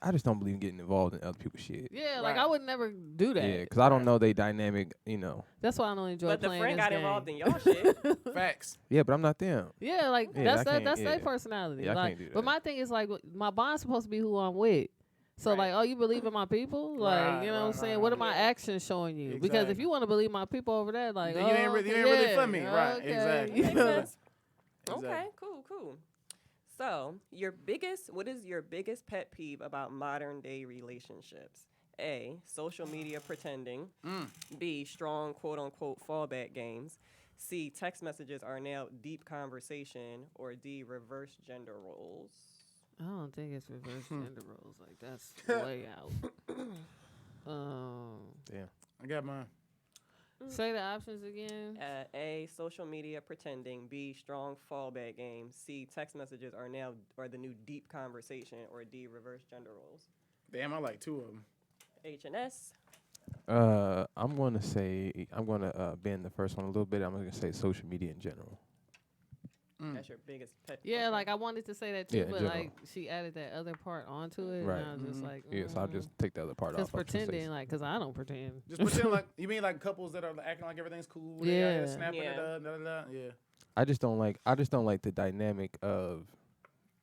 I just don't believe in getting involved in other people's shit. Yeah, like Right. I would never do that. Yeah, because I don't know they dynamic. You know. That's why I don't enjoy But the playing friend this got game. involved in y'all shit. Facts. Yeah, but I'm not them. Yeah, like Yeah, that's I that, can't- that's yeah. their personality. Yeah, I like, can't do but that. my thing is like my bond's supposed to be who I'm with. So Right. like, oh, you believe in my people? Like, Right, you know right, what I'm saying? right, What are right. my actions showing you? Because if Exactly. you want to believe my people over there, like, Then oh, you ain't really yeah, for me. Right, okay. exactly. You Makes know? sense. Exactly. Okay, cool. So, what is your biggest pet peeve about modern day relationships? A, social media pretending. B, strong quote unquote fallback games. C, text messages are now deep conversation. Or D, reverse gender roles. I don't think it's reverse gender roles. Like that's way out. Yeah. I got mine. Say the options again. A, social media pretending. B, strong fallback games. C, text messages are the new deep conversation. Or D, reverse gender roles. Damn, I like two of them. H and S. I'm gonna bend the first one a little bit. I'm gonna say social media in general. That's your biggest pet. Yeah, okay. like I wanted to say that too, Yeah, in but general. like she added that other part onto it, Right. and I was just like, Yeah, so I'll just take the other part because off. I was gonna say pretending, like, because I don't pretend. Just pretend like you mean like couples that are acting like everything's cool. They out here Yeah. snapping it Yeah. up. Da, da, da. Yeah. I just don't like the dynamic of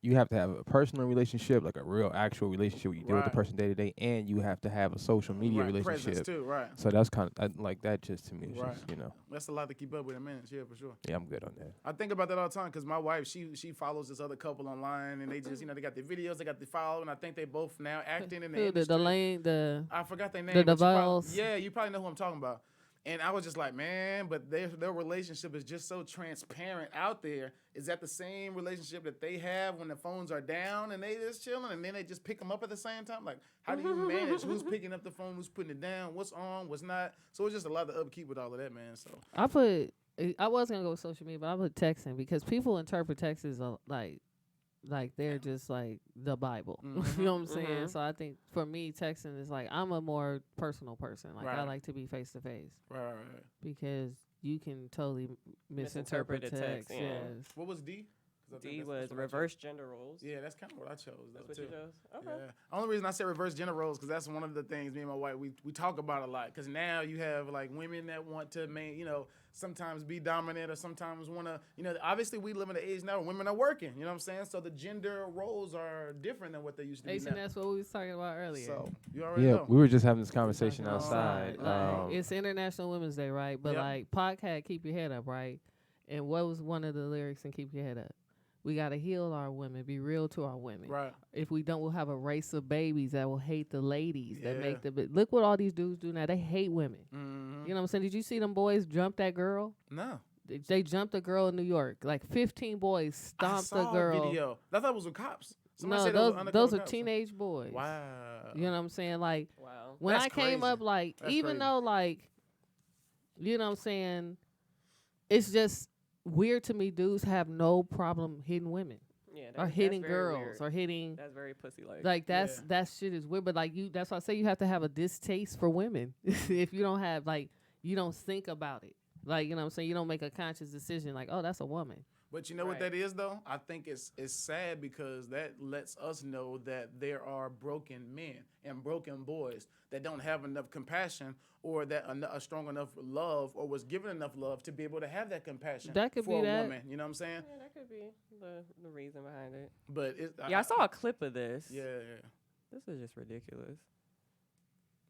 you have to have a personal relationship, like a real actual relationship where you deal with the Right. person day to day, and you have to have a social media Right. Presence relationship. too. Right. So that's kind of like that. Just to me, it's Right. just, you know, That's a lot to keep up with in minutes. Yeah, for sure. yeah, I'm good on that. I think about that all the time because my wife, she follows this other couple online, and they just, they got their videos, they got the follow, and I think they both now acting in the Who, industry. the lane, the I forgot their name. the but you probably- DeVos? Yeah, you probably know who I'm talking about. And I was just like, man, but their relationship is just so transparent out there. Is that the same relationship that they have when the phones are down and they just chilling, and then they just pick them up at the same time? Like, how do you manage who's picking up the phone, who's putting it down, what's on, what's not? So it's just a lot of upkeep with all of that, man. So I was gonna go with social media, but I put texting because people interpret texts as like they're just like the Bible. You know what I'm saying? So I think for me, texting is like I'm a more personal person. Like I Right. like to be face to face right. because you can totally Misinterpret misinterpret a text. text, yeah. Yes. What was D? 'Cause I think D that's was what I chose. reverse gender roles. Yeah, that's kind of what I chose. That's though, what you too. chose. Okay. Yeah. Only reason I say reverse gender roles because that's one of the things me and my wife we talk about a lot. Because now you have like women that want to sometimes be dominant or sometimes want to obviously we live in an age now where women are working. You know what I'm saying? So the gender roles are different than what they used to be H now. and that's what we was talking about earlier. So you already Yeah, know. we were just having this conversation Talking outside. like, it's International Women's Day, right? But Yep. like podcast, keep your head up, right? And what was one of the lyrics in Keep Your Head Up? We gotta heal our women, be real to our women. Right. If we don't, we'll have a race of babies that will hate the ladies that Yeah. make the. Look what all these dudes do now. They hate women. Mm-hmm. You know what I'm saying? Did you see them boys jump that girl? No. They jumped a girl in New York. Like 15 boys I stomped saw a girl. a video. I thought it was with cops. Somebody No, said it was those undercover are cops. teenage boys. Wow. You know what I'm saying? Like Wow. when That's I came crazy. up, like That's even crazy. though like, you know what I'm saying, it's just weird to me. Dudes have no problem hitting women Yeah. or hitting girls or hitting. That's very pussy like. Like Yeah. that shit is weird, but like that's why I say you have to have a distaste for women. If you don't have you don't think about it. Like, you know what I'm saying? You don't make a conscious decision like, oh, that's a woman. But you know what that is though? I think it's sad because that lets us know that there are broken men and broken boys that don't have enough compassion or that a strong enough love or was given enough love to be able to have that compassion That could for be a that. woman. You know what I'm saying? Yeah, that could be the reason behind it. But Yeah, I saw a clip of this. Yeah. This is just ridiculous.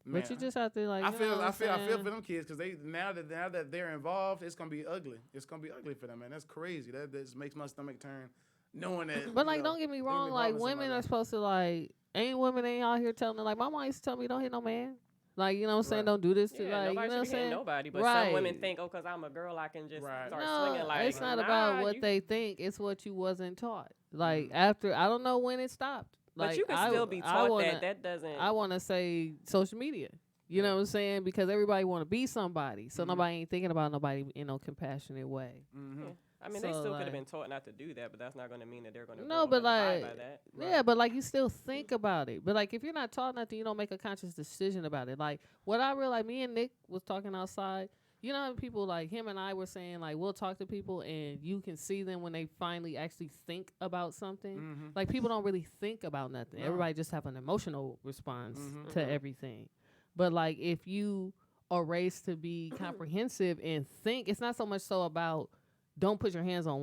Man, But you just have to like. I you know feel what I'm I feel saying? for them kids because they now that they're involved, it's gonna be ugly. It's gonna be ugly for them, man. That's crazy. That just makes my stomach turn, knowing that. But like, don't get me wrong. Like, women are supposed to like. Women ain't out here telling them like. My mom used to tell me don't hit no man. Like, you know what I'm saying? Right. Don't do this to Yeah, like. You know nobody what I'm should be hitting saying? nobody, but Right. some women think, oh, because I'm a girl, I can just Right. start No, swinging. Like it's not nah, about what you- they think. It's what you wasn't taught. Like after, I don't know when it stopped. Like, But you can I- still be I taught wanna- that. That doesn't. I want to say social media. You know what I'm saying? Because everybody want to be somebody, so nobody ain't thinking about nobody in no compassionate way. Mm-hmm. Yeah. I mean, they So, still could have like- been taught not to do that, but that's not going to mean that they're going to No, but abide like, by that. yeah, but like you still think about it. But like if you're not taught nothing, you don't make a conscious decision about it. Like what I realized, me and Nick was talking outside. You know how people like him and I were saying like we'll talk to people and you can see them when they finally actually think about something. Mm-hmm. Like people don't really think about nothing. No. Everybody just have an emotional response Mhm. to everything. But like if you are raised to be comprehensive and think, it's not so much so about don't put your hands on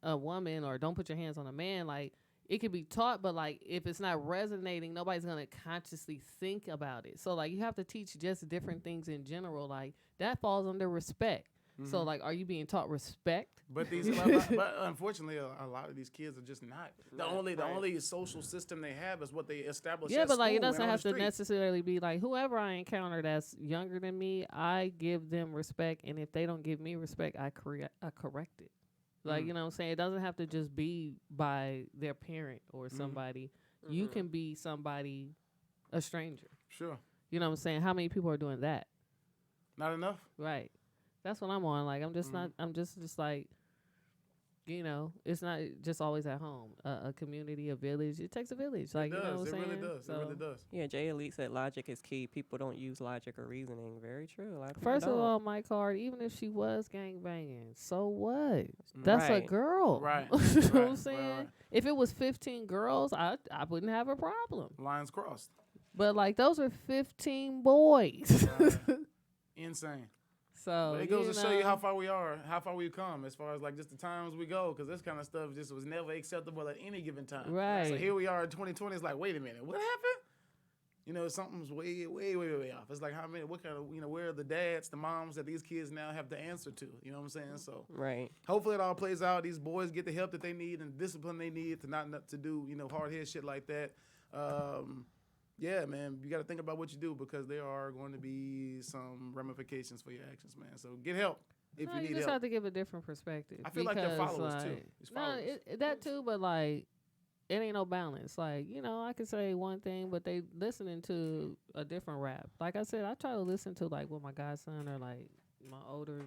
a woman or don't put your hands on a man. Like it could be taught, but like if it's not resonating, nobody's gonna consciously think about it. So like you have to teach just different things in general. Like that falls under respect. So like, are you being taught respect? But but unfortunately, a lot of these kids are just not. The only social system they have is what they establish. Yeah, at but like it school and doesn't on the have to street. necessarily be like whoever I encounter that's younger than me, I give them respect, and if they don't give me respect, I correct it. Like you know what I'm saying? It doesn't have to just be by their parent or somebody. You can be somebody, a stranger. Sure, You know what I'm saying? How many people are doing that? not enough. Right. That's what I'm on. Like I'm just not. I'm just like. You know, it's not just always at home. A community, a village. It takes a village. Like It you know does. what I'm It saying? really does. It So, really does. Yeah, Jay Elite said logic is key. People don't use logic or reasoning. Very true. A lot of people First of don't. all, my card, even if she was gang banging, so what? That's a Right. girl. Right. You know what I'm Right, saying? right. If it was 15 girls, I wouldn't have a problem. Lines crossed. But like those are 15 boys. Right. Insane. So But it goes to show you know, how far we are, how far we've come, as far as like just the times we go, because this kind of stuff just was never acceptable at any given time. Right. So here we are in 2020. It's like, wait a minute, what happened? You know, something's way off. It's like how many, what kind of, you know, where are the dads, the moms that these kids now have to answer to? You know what I'm saying? So Right. hopefully it all plays out. These boys get the help that they need and the discipline they need to not to do, you know, hard head shit like that. Yeah, man, you got to think about what you do because there are going to be some ramifications for your actions, man. So get help if no, you you need just help. have to give a different perspective. I feel like they're because, followers, too. like, It's No, followers. that too, but like it ain't no balance. Like, you know, I could say one thing, but they listening to a different rap. Like I said, I try to listen to like what my godson or like my older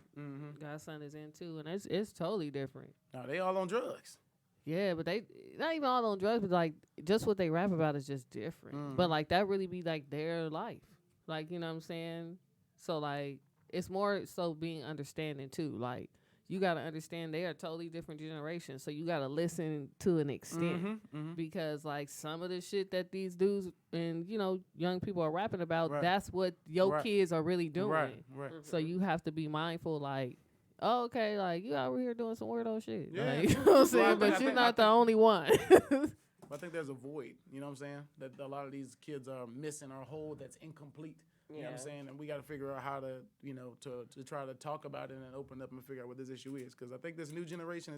godson is into, and it's totally different. No, they all on drugs. Yeah, but they not even all on drugs, but like just what they rap about is just different. But like that really be like their life. Like, you know what I'm saying? So like it's more so being understanding too. Like you gotta understand they are totally different generations. So you gotta listen to an extent. Because like some of the shit that these dudes and, you know, young people are rapping about, Right. that's what your Right. kids are really doing. Right, right. So you have to be mindful, like, oh, okay, like you out here doing some weirdo shit. Yeah. Like, you know what I'm saying? I But think- you're I not the think- only one. I think there's a void, you know what I'm saying? That a lot of these kids are missing or a hole that's incomplete. You know what I'm Yeah. saying? And we got to figure out how to, you know, to try to talk about it and open up and figure out what this issue is. Because I think this new generation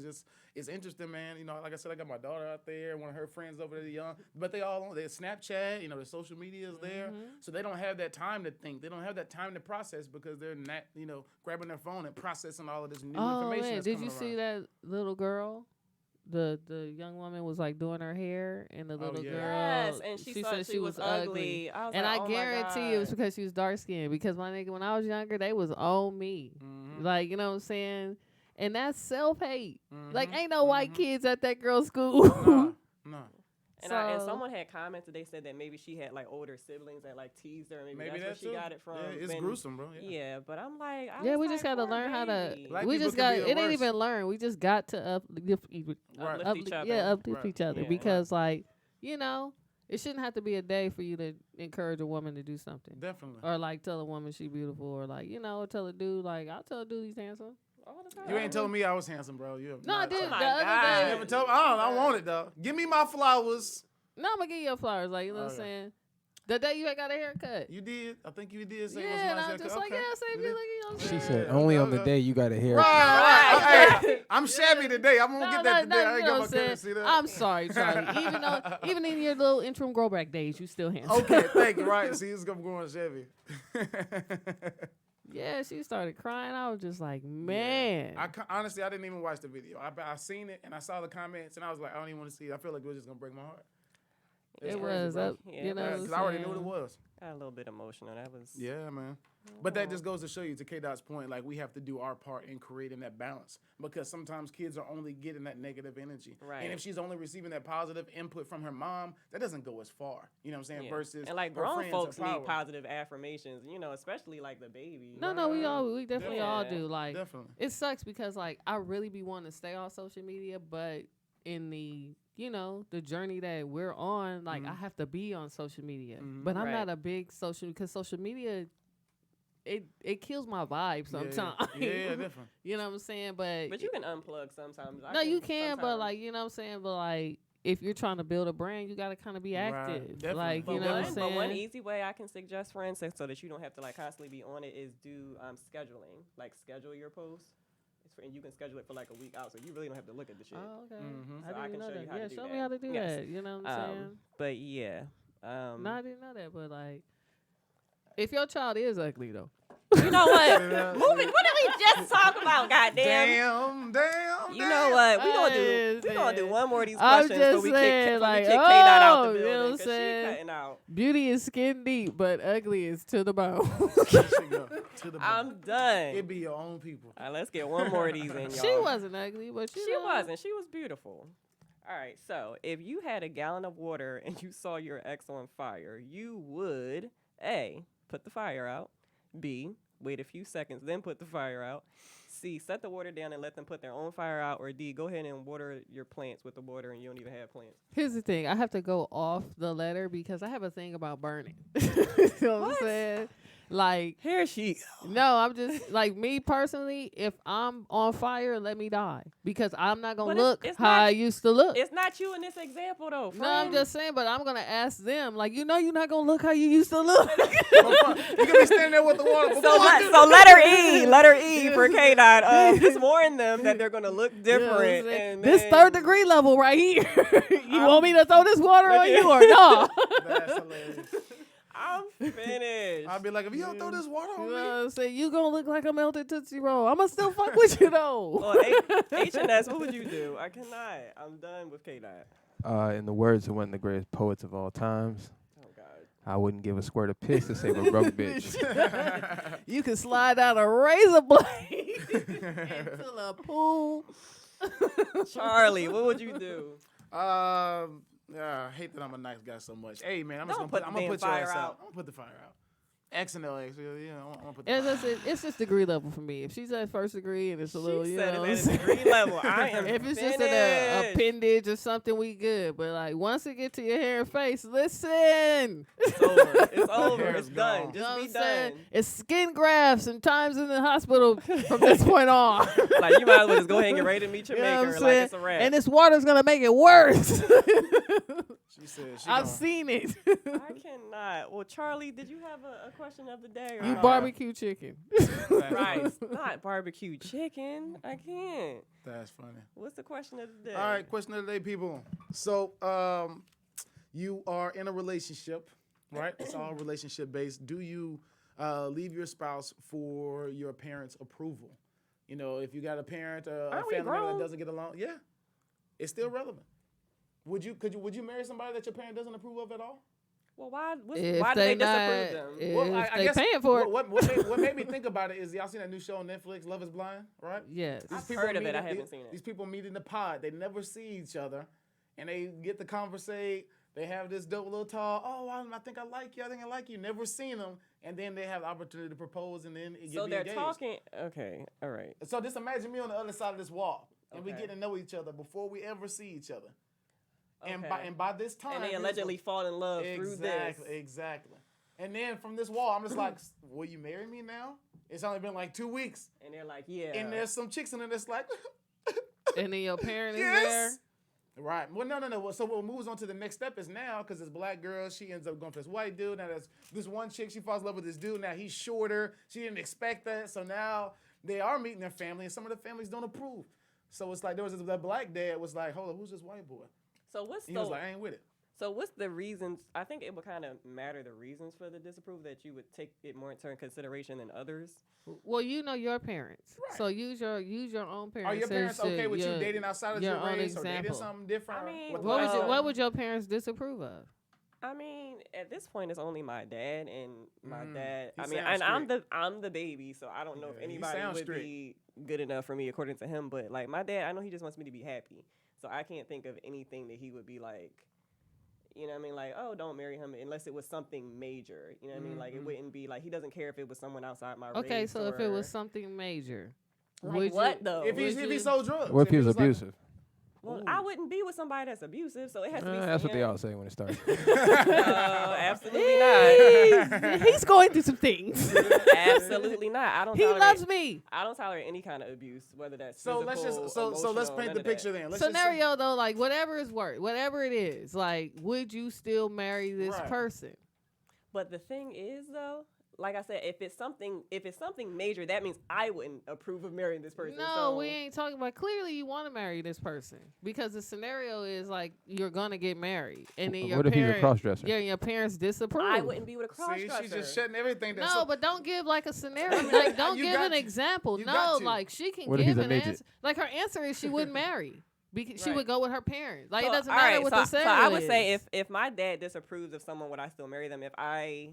is interesting, man. You know, like I said, I got my daughter out there, one of her friends over there, young, but they all on their Snapchat, you know, their social media is there. So they don't have that time to think. They don't have that time to process because they're not, you know, grabbing their phone and processing all of this new Oh information. man, that's did you coming see around. that little girl? The young woman was like doing her hair, and the little yeah. girl. Yes, and she said thought she was ugly. I was and like, I oh my guarantee it was God. because she was dark skinned. Because my nigga, when I was younger, they was on me. Like, you know what I'm saying? And that's self hate. Like, ain't no white kids at that girl's school. No. And So- someone had commented. They said that maybe she had like older siblings that like teased her. Maybe Maybe that's that where she too. got it from. Yeah, it's When- gruesome, bro. Yeah, but I'm like, I Yeah, was we just like, got to poor learn how to. baby. Black We people just can got. be It the ain't worst. even learn. We just got to uplift Right. Uplift each other. Yeah, uplift Right. each other Yeah. because, like, you know, it shouldn't have to be a day for you to encourage a woman to do something, Definitely. or like tell a woman she beautiful, or like, you know, tell a dude like, I'll tell a dude he's handsome all the time. You ain't telling me I was handsome, bro. You have No, I not did. told The me. my other God. day. Never told me. I want it though. Give me my flowers. No, I'm gonna give you your flowers. Like, you know what I'm Okay. saying? The day you had got a haircut. You did. I think you did say it was Yeah, and nice I'm haircut. just like, Okay. yeah, same You you did. looking, you know what I'm She saying? said only on the day you got a hair. Right. Hey, I'm shabby today. I'm gonna No, get that no, today. no, I you ain't know got what my I'm saying? camera. See that? I'm sorry, Charlie. Even in your little interim grow back days, you still handsome. Okay, thank you. Right. See, it's gonna go on Chevy. Yeah, she started crying. I was just like, man. Honestly, I didn't even watch the video. I seen it and I saw the comments and I was like, I don't even want to see it. I feel like it was just gonna break my heart. It's It crazy, was bro. up, Yeah, you know. Yeah, what 'cause I'm I already knew what it saying? was. Got a little bit emotional. That was Yeah, man. But that just goes to show you, to K Dot's point, like we have to do our part in creating that balance because sometimes kids are only getting that negative energy. Right. And if she's only receiving that positive input from her mom, that doesn't go as far. You know what I'm saying? Yeah. Versus and like her grown friends folks and need power. positive affirmations, especially like the baby. No, we definitely all do. Like, Definitely. it sucks because like I really be wanting to stay on social media, but in the the journey that we're on, like I have to be on social media. But I'm Right. not a big because social media it kills my vibe sometimes. Yeah, definitely. You know what I'm saying? But you can unplug sometimes. no, you can, but like you know what I'm saying. But like if you're trying to build a brand, you got to kind of be Right, active. definitely. Like But you know what I'm But saying. one easy way I can suggest, for instance, so that you don't have to like constantly be on it, is do scheduling. Like schedule your posts, and you can schedule it for like a week out, so you really don't have to look at the shit. Oh, okay. Mhm. I So I didn't can know show that. you how Yeah, to do show that. me how to do Yes. that. You know what I'm saying? But yeah, No, I didn't know that. But like, if your child is ugly though, you know what? Moving. What did we just talk about? Goddamn. Damn. You know what? We're gonna Hey, do one more of these I'm questions just before we saying, kick like, K Dot out oh, the you know what building I'm because saying? she cutting out. beauty is skin deep, but ugly is to the bone. There she go. To the I'm done. It be your own people. All right, let's get one more of these in, y'all. She wasn't ugly, but She wasn't. She was beautiful. All right, so if you had a gallon of water and you saw your ex on fire, you would A, put the fire out, B, wait a few seconds, then put the fire out, C, set the water down and let them put their own fire out, or D, go ahead and water your plants with the water and you don't even have plants. Here's the thing. I have to go off the letter because I have a thing about burning. You know what I'm saying? Like, Here she no, I'm just, like, me personally, if I'm on fire, let me die. Because I'm not going But to look it's how not- I used to look. It's not you in this example, though, friend. No, I'm just saying, but I'm going to ask them, like, you're not going to look how you used to look. You can be standing there with the water. So letter E for K-Dot. Just warn them that they're going to look You know what I'm different. saying? And This then- 3rd degree level right here. You want me to throw this water on you or no? That's hilarious. I'm finished. I'd be like, if you don't throw this water You on know me. what I'm saying? You gonna look like a melted Tootsie Roll. I'ma still fuck with you though. Well, H&S, what would you do? I cannot. I'm done with K-Dot. In the words of one of the greatest poets of all times, Oh, God. I wouldn't give a squirt of piss to save a broke bitch. You can slide down a razor blade into a pool. Charlie, what would you do? I hate that I'm a nice guy so much. Hey, man, I'm Don't just put gonna the put damn your fire ass out. out. I'm gonna put the fire out. X and L, actually. Yeah, I'm gonna put the fire out. It's just degree level for me. If she's at 1st degree and it's a little, She you said know, it at a degree level. I am if it's just finished. an appendage or something, we good. But like once it get to your hair and face, listen. It's over. It's over. Hair It's is done. gone. You know Just what be I'm saying? done. It's skin grafts and times in the hospital from this point on. Like, you might as well just go ahead and get ready to meet your You know what maker. I'm Like, saying? it's a wrap. And this water's gonna make it worse. She said she I've gonna- seen it. I cannot. Well, Charlie, did you have a question of the day? Or You not? barbecue chicken. Right. Not barbecue chicken. I can't. That's funny. What's the question of the day? All right, question of the day, people. So, you are in a relationship, right? It's all relationship based. Do you leave your spouse for your parents' approval? You know, if you got a parent, a Aren't we family member grown? that doesn't get along, yeah, it's still relevant. Would you marry somebody that your parent doesn't approve of at all? Well, why If do they not, disapprove them? if they paying for it. What made me think about it is y'all seen that new show on Netflix, Love Is Blind, right? Yes. I've people heard of it. meet I in- haven't these- seen it. These people meet in the pod. They never see each other, and they get to conversate. They have this dope little talk. Oh, I think I like you. I think I like you. Never seen them, and then they have the opportunity to propose, and then So be they're engaged. talking. Okay. All right. So just imagine me on the other side of this wall, and we Okay. get to know each other before we ever see each other. And Okay. by this time, And they here's allegedly what- fall in love through this. Exactly. And then from this wall, I'm just like, will you marry me now? It's only been like 2 weeks. And they're like, yeah. And there's some chicks in there that's like, And then your parent is yes. Right. Well, no. Well, so what moves on to the next step is now, because this black girl, she ends up going for this white dude. Now there's this one chick, she falls in love with this dude. Now he's shorter. She didn't expect that. So now they are meeting their family, and some of the families don't approve. So it's like there was that black dad was like, hold up, who's this white boy? So what's He was like, I ain't with it. So what's the reasons? I think it would kind of matter the reasons for the disapproval, that you would take it more into consideration than others. Well, you know your parents, Right. so use your own parents. Are your parents as okay with you your- dating outside of your your own race or dating example. something different? I mean, with What would lifestyle? what would your parents disapprove of? I mean, at this point, it's only my dad and my dad. He I mean, sounds and strict. I'm the baby, so I don't know if Yeah, he anybody sounds would strict. be good enough for me according to him. But like my dad, I know he just wants me to be happy, so I can't think of anything that he would be like. You know what I mean? Like, oh, don't marry him unless it was something major. You know what I mean? Like, it wouldn't be like he doesn't care if it was someone outside my race. Okay, so if it or- was something major, like would what you, though? If he sold drugs. What if he was like- abusive? Well, I wouldn't be with somebody that's abusive, so it has to be. That's what they all say when it starts. Absolutely not. he's going through some things. Absolutely not. I don't. He tolerate, loves me. I don't tolerate any kind of abuse, whether that's So physical, let's just so let's emotional, paint none the of that. picture then. Let's just say- Scenario though, like whatever is worth, whatever it is, like would you still marry this Right. person? But the thing is, though, like I said, if it's something major, that means I wouldn't approve of marrying this person. No, so. we ain't talking about. Clearly, you want to marry this person because the scenario is like you're gonna get married, and then your What if he's a parents, cross-dresser? yeah, your parents disapprove. I wouldn't be with a cross See, dresser. she's just shutting everything down. No, So- but don't give like a scenario. Like, don't You give got an to. example. You No, got to. like she can What if give he's a an midget? answer. Like her answer is she wouldn't marry because she Right. would go with her parents. Like it So, doesn't all matter right, what so, the scenario so I would say is. if my dad disapproves of someone, would I still marry them? If I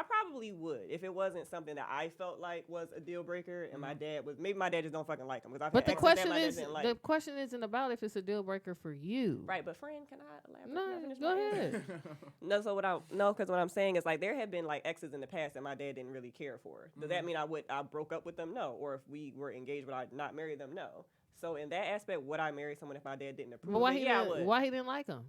probably would if it wasn't something that I felt like was a deal breaker, and my dad was maybe my dad just don't fucking like him because I've But had the exes that question my dad is, didn't the like. question isn't about if it's a deal breaker for you. Right, but friend, can I elaborate? No, Can I finish go my answer? ahead. No, so because what I'm saying is like there have been like exes in the past that my dad didn't really care for. Does that mean I broke up with them? No. Or if we were engaged, would I not marry them? No. So in that aspect, would I marry someone if my dad didn't approve? But why But he yeah, I didn't, would. why he didn't like him?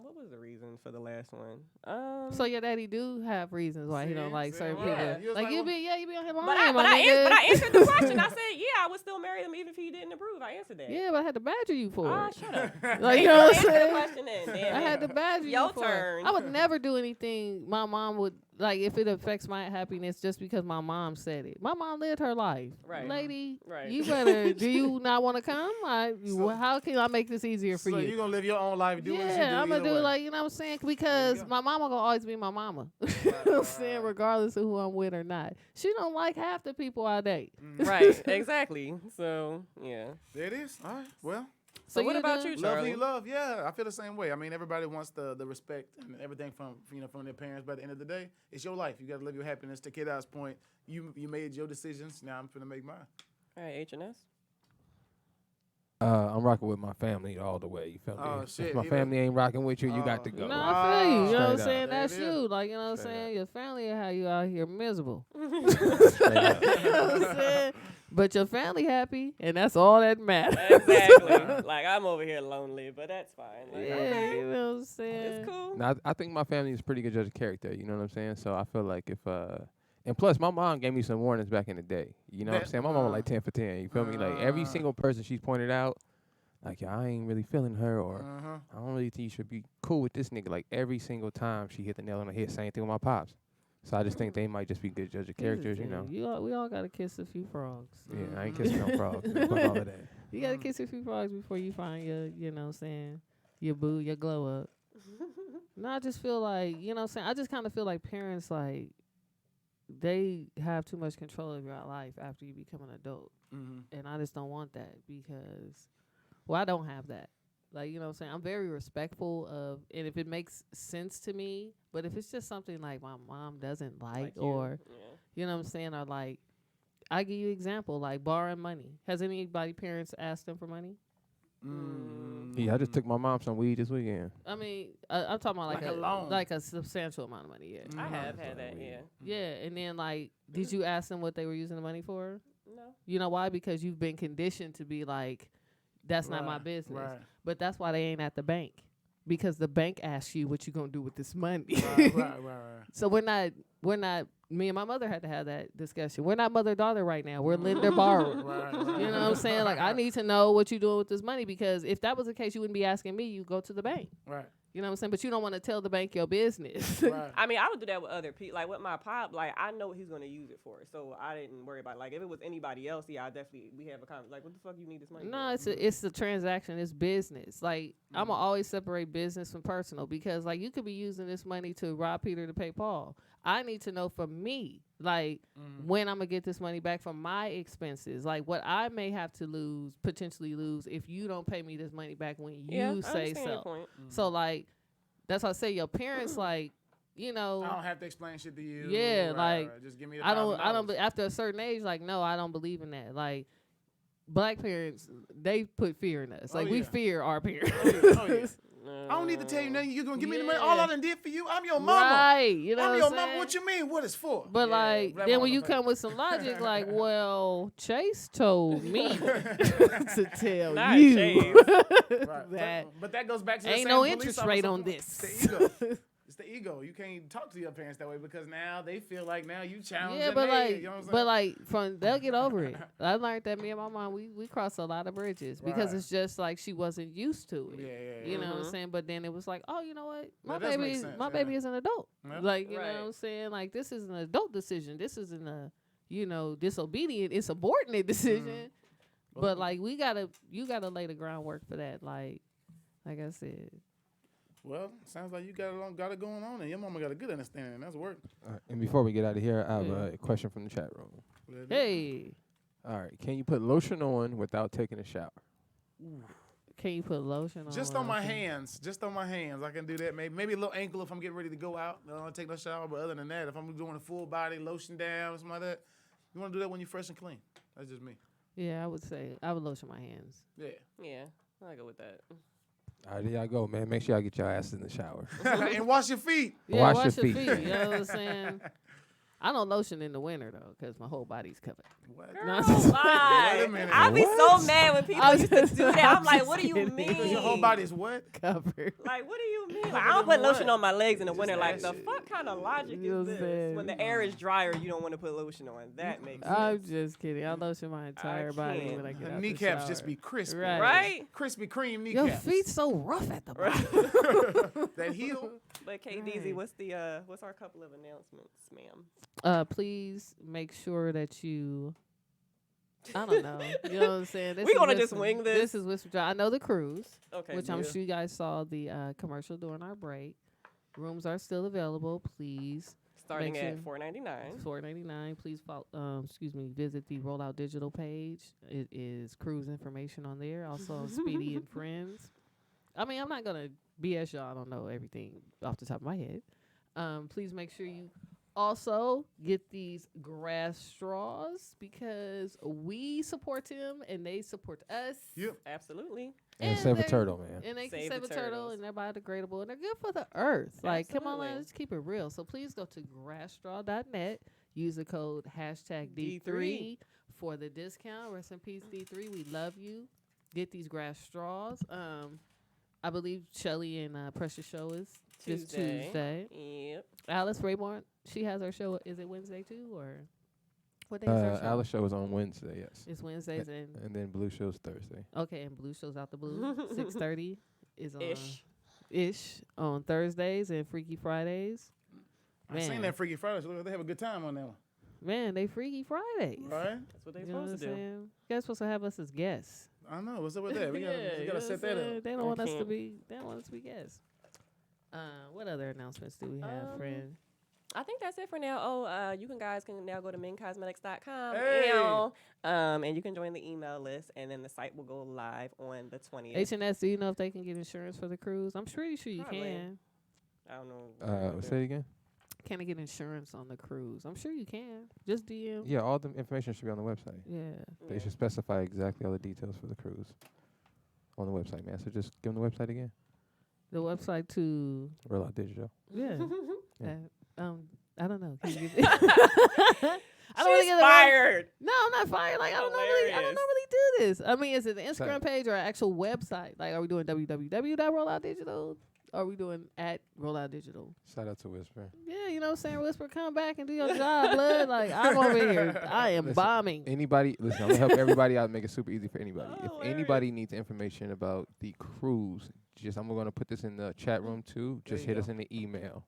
What was the reason for the last one? So your daddy do have reasons why he don't like certain yeah. people. You was Like like, you well- be you be on here lying, but my I nigga. answered the question. I said, yeah, I would still marry him even if he didn't approve. I answered that. Yeah, but I had to badger you for Ah, it. shut up. Like you know what I'm Answer the saying? question then. Damn I it. had to badger you Your for turn. it. I would never do anything my mom would like if it affects my happiness just because my mom said it. My mom lived her life. Right. Lady, Right. you better do you not want to come? How can I make this easier for So you? you're gonna live your own life, do what you do. Yeah, I'm gonna either do way. like you know what I'm saying because my mama gonna always be my mama. You know what I'm saying regardless of who I'm with or not. She don't like half the people I date. Right, exactly. So, yeah. There it is. All right. Well, So what about do- you, love Charlie? who you love. Yeah, I feel the same way. I mean, everybody wants the respect and everything from from their parents. But at the end of the day, it's your life. You got to live your happiness. To Kid's point, you made your decisions. Now I'm finna make mine. All right, H&S. I'm rocking with my family all the way. You feel me? Oh, If shit, my he family ain't rocking with you, you got to go. No, I feel you. You know what I'm Straight saying? up. That's There it is. you. Like, you know what I'm Straight saying? Your family will have you out here miserable. Straight up. You know what I'm saying? But your family happy, and that's all that matters. Exactly. Like, I'm over here lonely, but that's fine. Like, Yeah, okay, you know what I'm saying? it's cool. Now, I think my family is pretty good judge of character. You know what I'm saying? So I feel like if and plus my mom gave me some warnings back in the day. You know what I'm That- saying? My mom was like 10 for 10. You feel me? Like every single person she's pointed out, like I ain't really feeling her, or I don't really think you should be cool with this nigga. Like every single time she hit the nail on the head. Same thing with my pops. So I just think they might just be good judge of characters. You know? We all got to kiss a few frogs. Yeah, I ain't kissing no frogs. Fuck all of that. You got to kiss a few frogs before you find your, you know what I'm saying, your boo, your glow up. No, I just feel like, you know what I'm saying, I just kind of feel like parents, like, they have too much control of your life after you become an adult. And I just don't want that because, well, I don't have that. Like, you know what I'm saying? I'm very respectful of, and if it makes sense to me, but if it's just something like my mom doesn't like you. or, Yeah. you know what I'm saying, or like, I give you an example, like borrowing money. Has anybody parents asked them for money? Yeah, I just took my mom some weed this weekend. I mean, I'm talking about Like a loan. like a substantial amount of money, yeah. I have had that, yeah. Yeah, and then like, did you ask them what they were using the money for? No. You know why? Because you've been conditioned to be like, that's not my Right, business. right. But that's why they ain't at the bank. Because the bank asks you what you gonna do with this money. right. So we're not. Me and my mother had to have that discussion. We're not mother-daughter right now. We're lender borrower. Right. You know what I'm saying? Like, I need to know what you're doing with this money because if that was the case, you wouldn't be asking me. You go to the bank. Right. You know what I'm saying? But you don't want to tell the bank your business. Right. I mean, I would do that with other people. Like with my pop, like I know what he's gonna use it for, so I didn't worry about it. Like if it was anybody else, yeah, I definitely we have a conversation. Like, what the fuck you need this money? No, for? it's a transaction. It's business. Like I'ma always separate business from personal because like you could be using this money to rob Peter to pay Paul. I need to know for me, like when I'm gonna get this money back from my expenses, like what I may have to potentially lose if you don't pay me this money back when Yeah, you I say understand your so. point. So like that's why I say your parents, like, you know. I don't have to explain shit to you. Yeah, like, right. Just give me the I don't. $1,000. After a certain age, like, no, I don't believe in that. Like, black parents, they put fear in us. Oh, Like, we yeah. fear our parents. Oh, yeah. I don't need to tell you nothing. You're gonna give me the money. All I done did for you. I'm your mama. Right. You know I'm what your I'm mama. saying? What you mean? What it's for? But Yeah, like, black then mama when you face. come with some logic, like, well, Chase told me to tell Not you Chase. Right. that But that goes back to the ain't same no police interest officer rate on point. this. It's the ego. It's the ego. You can't talk to your parents that way because now they feel like now you challenge. Yeah, but like, you know what I'm saying? but like, they'll get over it. I learned that me and my mom, we crossed a lot of bridges because Right. it's just like she wasn't used to it. Yeah. You know what I'm saying? But then it was like, oh, you know what? That does make sense, My yeah. baby is an adult. Yep. Like, you Right. know what I'm saying? Like, this is an adult decision. This isn't a, disobedient, insubordinate decision. But like, you gotta lay the groundwork for that. Like I said. Well, sounds like you got it going on, and your mama got a good understanding. That's work. And before we get out of here, I have Yeah. a question from the chat room. Hey, All right, can you put lotion on without taking a shower? can you put lotion on? Just on my okay. hands. Just on my hands. I can do that. Maybe a little ankle if I'm getting ready to go out. I don't take no shower. But other than that, if I'm doing a full body, lotion down, something like that, you want to do that when you're fresh and clean. That's just me. Yeah, I would say I would lotion my hands. Yeah. Yeah, I go with that. All right, there y'all go, man. Make sure y'all get your asses in the shower. And wash your feet. Yeah, Wash wash your your feet. feet. You know what I'm saying? I don't lotion in the winter though, cause my whole body's covered. What? No, I'm Girl, just- why? Wait a minute. I'd be so What? mad when people I'm used to just- do that. I'm I'm like, just what do you kidding. mean? Because your whole body is what? covered. Like, what do you mean? Like, Covered I don't in put lotion what? on my legs in the Just winter. Like, that the shit. fuck kind of logic You know is what I'm this? saying? When the air is drier, you don't want to put lotion on. That makes I'm sense. just kidding. I lotion my entire body can't. when I get Her out kneecaps the just shower. be crispy. Right. Right? Krispy Kreme Your kneecaps. feet so rough at the bottom. That heel. But KDZ, what's our couple of announcements, ma'am? Please make sure that you. I don't know. You know what I'm saying? This We is gonna just Whisper- wing this? This is Whisper Drive. I know the cruise, Okay. which I'm sure you guys saw the commercial during our break. Rooms are still available. Please. Starting make at sure- $4.99. $4.99. Please visit the Rollout Digital page. It is cruise information on there. Also Speedy and Friends. I mean, I'm not gonna BS y'all. I don't know everything off the top of my head. Please make sure you also get these grass straws because we support them and they support us. Yep. Absolutely. And And save a they're- turtle, man. And they can Save save the a turtle turtles. and they're biodegradable and they're good for the earth. Like, come on, Absolutely. let's keep it real. So please go to grassstraw.net. Use the code hashtag D3 D3 for the discount. Rest in peace, D3. We love you. Get these grass straws. I believe Shelly and Precious show is this Tuesday. Yep. Alice Rayborn, she has her show. Is it Wednesday too, or what day is her show? Alice show is on Wednesday, yes. It's Wednesdays and And then Blue show's Thursday. okay, and Blue shows out the blue. 6:30 is on Ish. on Thursdays and Freaky Fridays. I seen that Freaky Friday. So they have a good time on that one. Man, they Freaky Fridays. Right? That's what they're You know what I'm supposed to do. saying? You guys supposed to have us as guests. I know. What's up with that? We Yeah, gotta, you gotta know set what that I'm saying? up. They don't I want us to can't. be. They don't want us to be guests. What other announcements do we have, friend? I think that's it for now. Oh, you guys can now go to mincosmetics.com Hey. and you can join the email list, and then the site will go live on the 20th. H&S, do you know if they can get insurance for the cruise? I'm pretty sure you Probably. can. I don't know. Say it again? Can I get insurance on the cruise? I'm sure you can. Just DM. Yeah, all the information should be on the website. Yeah. They should specify exactly all the details for the cruise on the website, man. So just give them the website again. The website to Rollout Digital. yeah. Yeah. I don't know. Can you give I don't really She's get the fired. No, I'm not fired. Like I don't normally Hilarious. do this. I mean, is it the Instagram Sorry. page or an actual website? Like, are we doing www.rolloutdigital? Are we doing at Rollout Digital? Shout out to Whisper. Yeah, you know what I'm saying? Whisper, come back and do your job, blood. Like, I'm over here. I am Listen, bombing. Anybody, listen, I'm going to help everybody out and make it super easy for anybody. Oh, If hilarious. anybody needs information about the cruise, I'm going to put this in the chat room too. Just There you hit us go. in the email.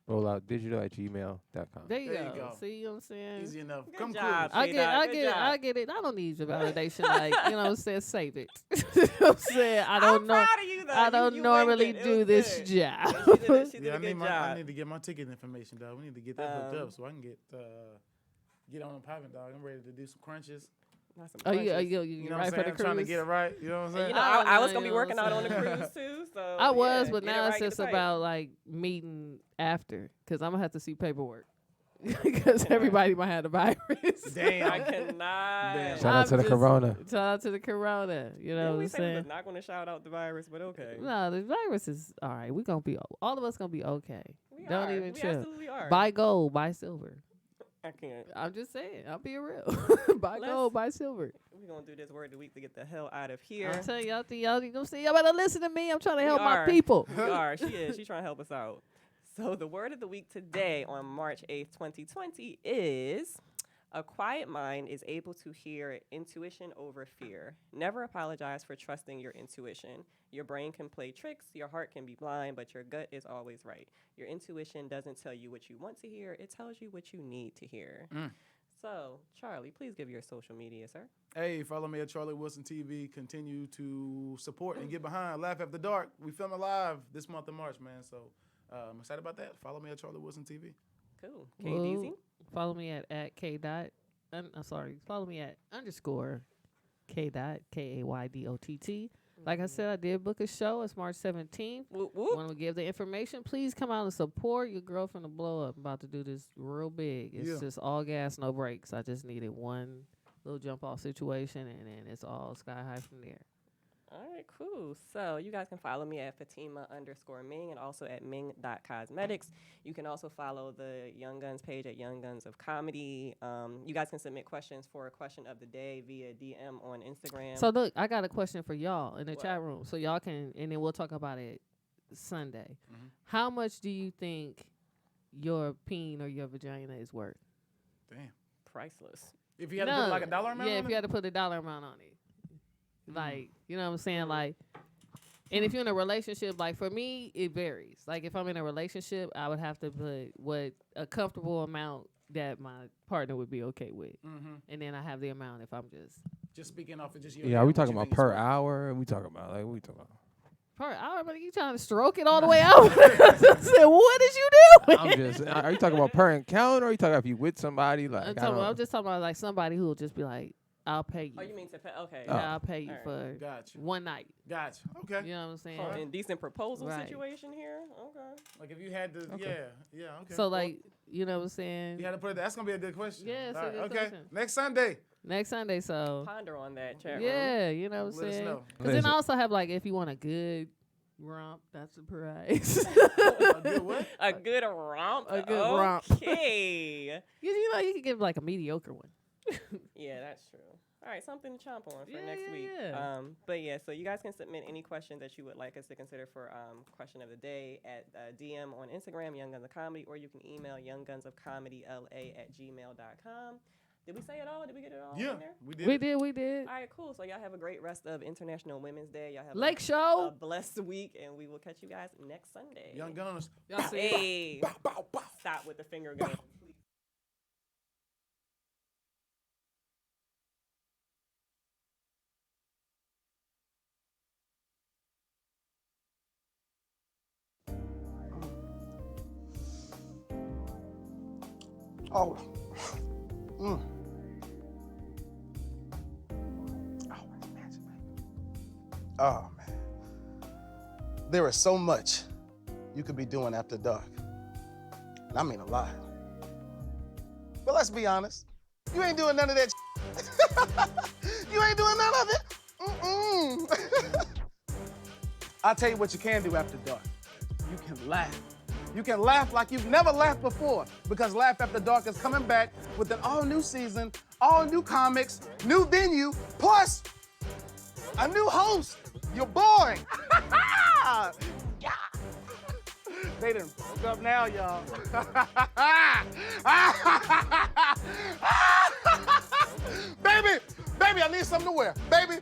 rolloutdigital@gmail.com. There you There you go. go. See what I'm saying? Easy enough. Good Come job. cruise. I Good get it. job. I get it. I don't need your validation. Like, you know what I'm saying? Save it. You know what I'm saying? I don't I'm know. proud of you, though. I don't you normally winged it. It do was this good. job. Yeah, she did a Yeah, good I job. need to get my ticket information, dog. We need to get that hooked Um, up so I can get on the popping, dog. I'm ready to do some crunches. Not some Oh, you punches. You know what right I'm for saying? the I'm trying to cruise. get it right. You know what I'm saying? You know, I I was know, gonna be you know working what out I'm on the saying. cruise too. So I was, yeah, but get it now right, it's get it just tight. about like meeting after, because I'm gonna have to see paperwork. Because everybody might have the virus. Damn. I cannot. Damn. Shout out to the corona. Shout out to the corona. You know Didn't what we I'm say we saying? was not going to shout out the virus, but okay. No, the virus is all right. We gonna be all of us gonna be okay. We Don't are. even we chill. absolutely are. Buy gold, buy silver. I can't. I'm just saying. I'm being real. Buy Let's- gold, buy silver. We're going to do this word of the week to get the hell out of here. I'm telling y'all, y'all better listen to me. I'm trying to We help are. my people. We are. She is. She's trying to help us out. So the word of the week today on March 8th, 2020 is a quiet mind is able to hear intuition over fear. Never apologize for trusting your intuition. Your brain can play tricks, your heart can be blind, but your gut is always right. Your intuition doesn't tell you what you want to hear, it tells you what you need to hear. So, Charlie, please give your social media, sir. Hey, follow me at Charlie Wilson TV. Continue to support and get behind Laugh After Dark. We filming live this month of March, man. So I'm excited about that. Follow me at Charlie Wilson TV. Cool. Woo. KDZ. Follow me at K dot. I'm sorry. Follow me at _ K dot KAYDOTT. Like I said, I did book a show. It's March 17th. Whoop, whoop. Want to give the information? Please come out and support your girl from the blow up. I'm about to do this real big. It's just all gas, no brakes. I just needed one little jump off situation, and then it's all sky high from there. All right, cool. So you guys can follow me at Fatima_Ming and also at Ming.cosmetics. You can also follow the Young Guns page at Young Guns of Comedy. You guys can submit questions for a question of the day via DM on Instagram. So look, I got a question for y'all in the What? chat room. So y'all can, and then we'll talk about it Sunday. How much do you think your peen or your vagina is worth? Damn. Priceless. If you had to put like a dollar amount Yeah, on if it? you had to put a dollar amount on it. Like, you know what I'm saying? Like, and if you're in a relationship, like for me, it varies. Like if I'm in a relationship, I would have to put what a comfortable amount that my partner would be okay with. And then I have the amount if I'm Just speaking off of just your Yeah, are we talking about per hour? We talking about like what we talking about? per hour, but you trying to stroke it all the way out. I said, what is you doing? I'm just. Are you talking about per encounter? Or are you talking about if you with somebody? Like I'm just talking about like somebody who will just be like, I'll pay you. Oh, you mean to pay? Okay. Yeah, I'll pay you Alright. for Gotcha. one night. Gotcha. Okay. You know what I'm saying? Oh, indecent proposal Right. situation here? Okay. Like if you had to, Okay. yeah, okay. So Well, like, you know what I'm saying? you had to put it. That's gonna be a good question. Yeah, it's a All right, good okay. question. Next Sunday. Next Sunday, so Ponder on that, chat room. yeah, you know what I'm Let us saying? know. Because then I Listen. also have like, if you want a good romp, that's the price. A good what? A good romp. A good romp. Okay. You know, you can give like a mediocre one. Yeah, that's true. All right, something to chomp on for Yeah, next yeah, week. yeah. But yeah, so you guys can submit any questions that you would like us to consider for question of the day at DM on Instagram, Young Guns of Comedy, or you can email younggunsofcomedyla@gmail.com. Did we say it all? Did we get it all Yeah, in there? we did. We did. All right, cool. So y'all have a great rest of International Women's Day. Y'all have Lake a Show. blessed week, and we will catch you guys next Sunday. Young Gunners. Y'all see it? Hey, stop with the finger gun. Oh. Oh, oh, man. There is so much you could be doing after dark. And I mean a lot. But let's be honest. You ain't doing none of that. You ain't doing none of it. Mm-mm. I'll tell you what you can do after dark. You can laugh. You can laugh like you've never laughed before, because Laugh After Dark is coming back with an all-new season, all new comics, new venue, plus a new host, your boy. Yeah. They done broke up now, y'all. Baby, I need something to wear. Baby,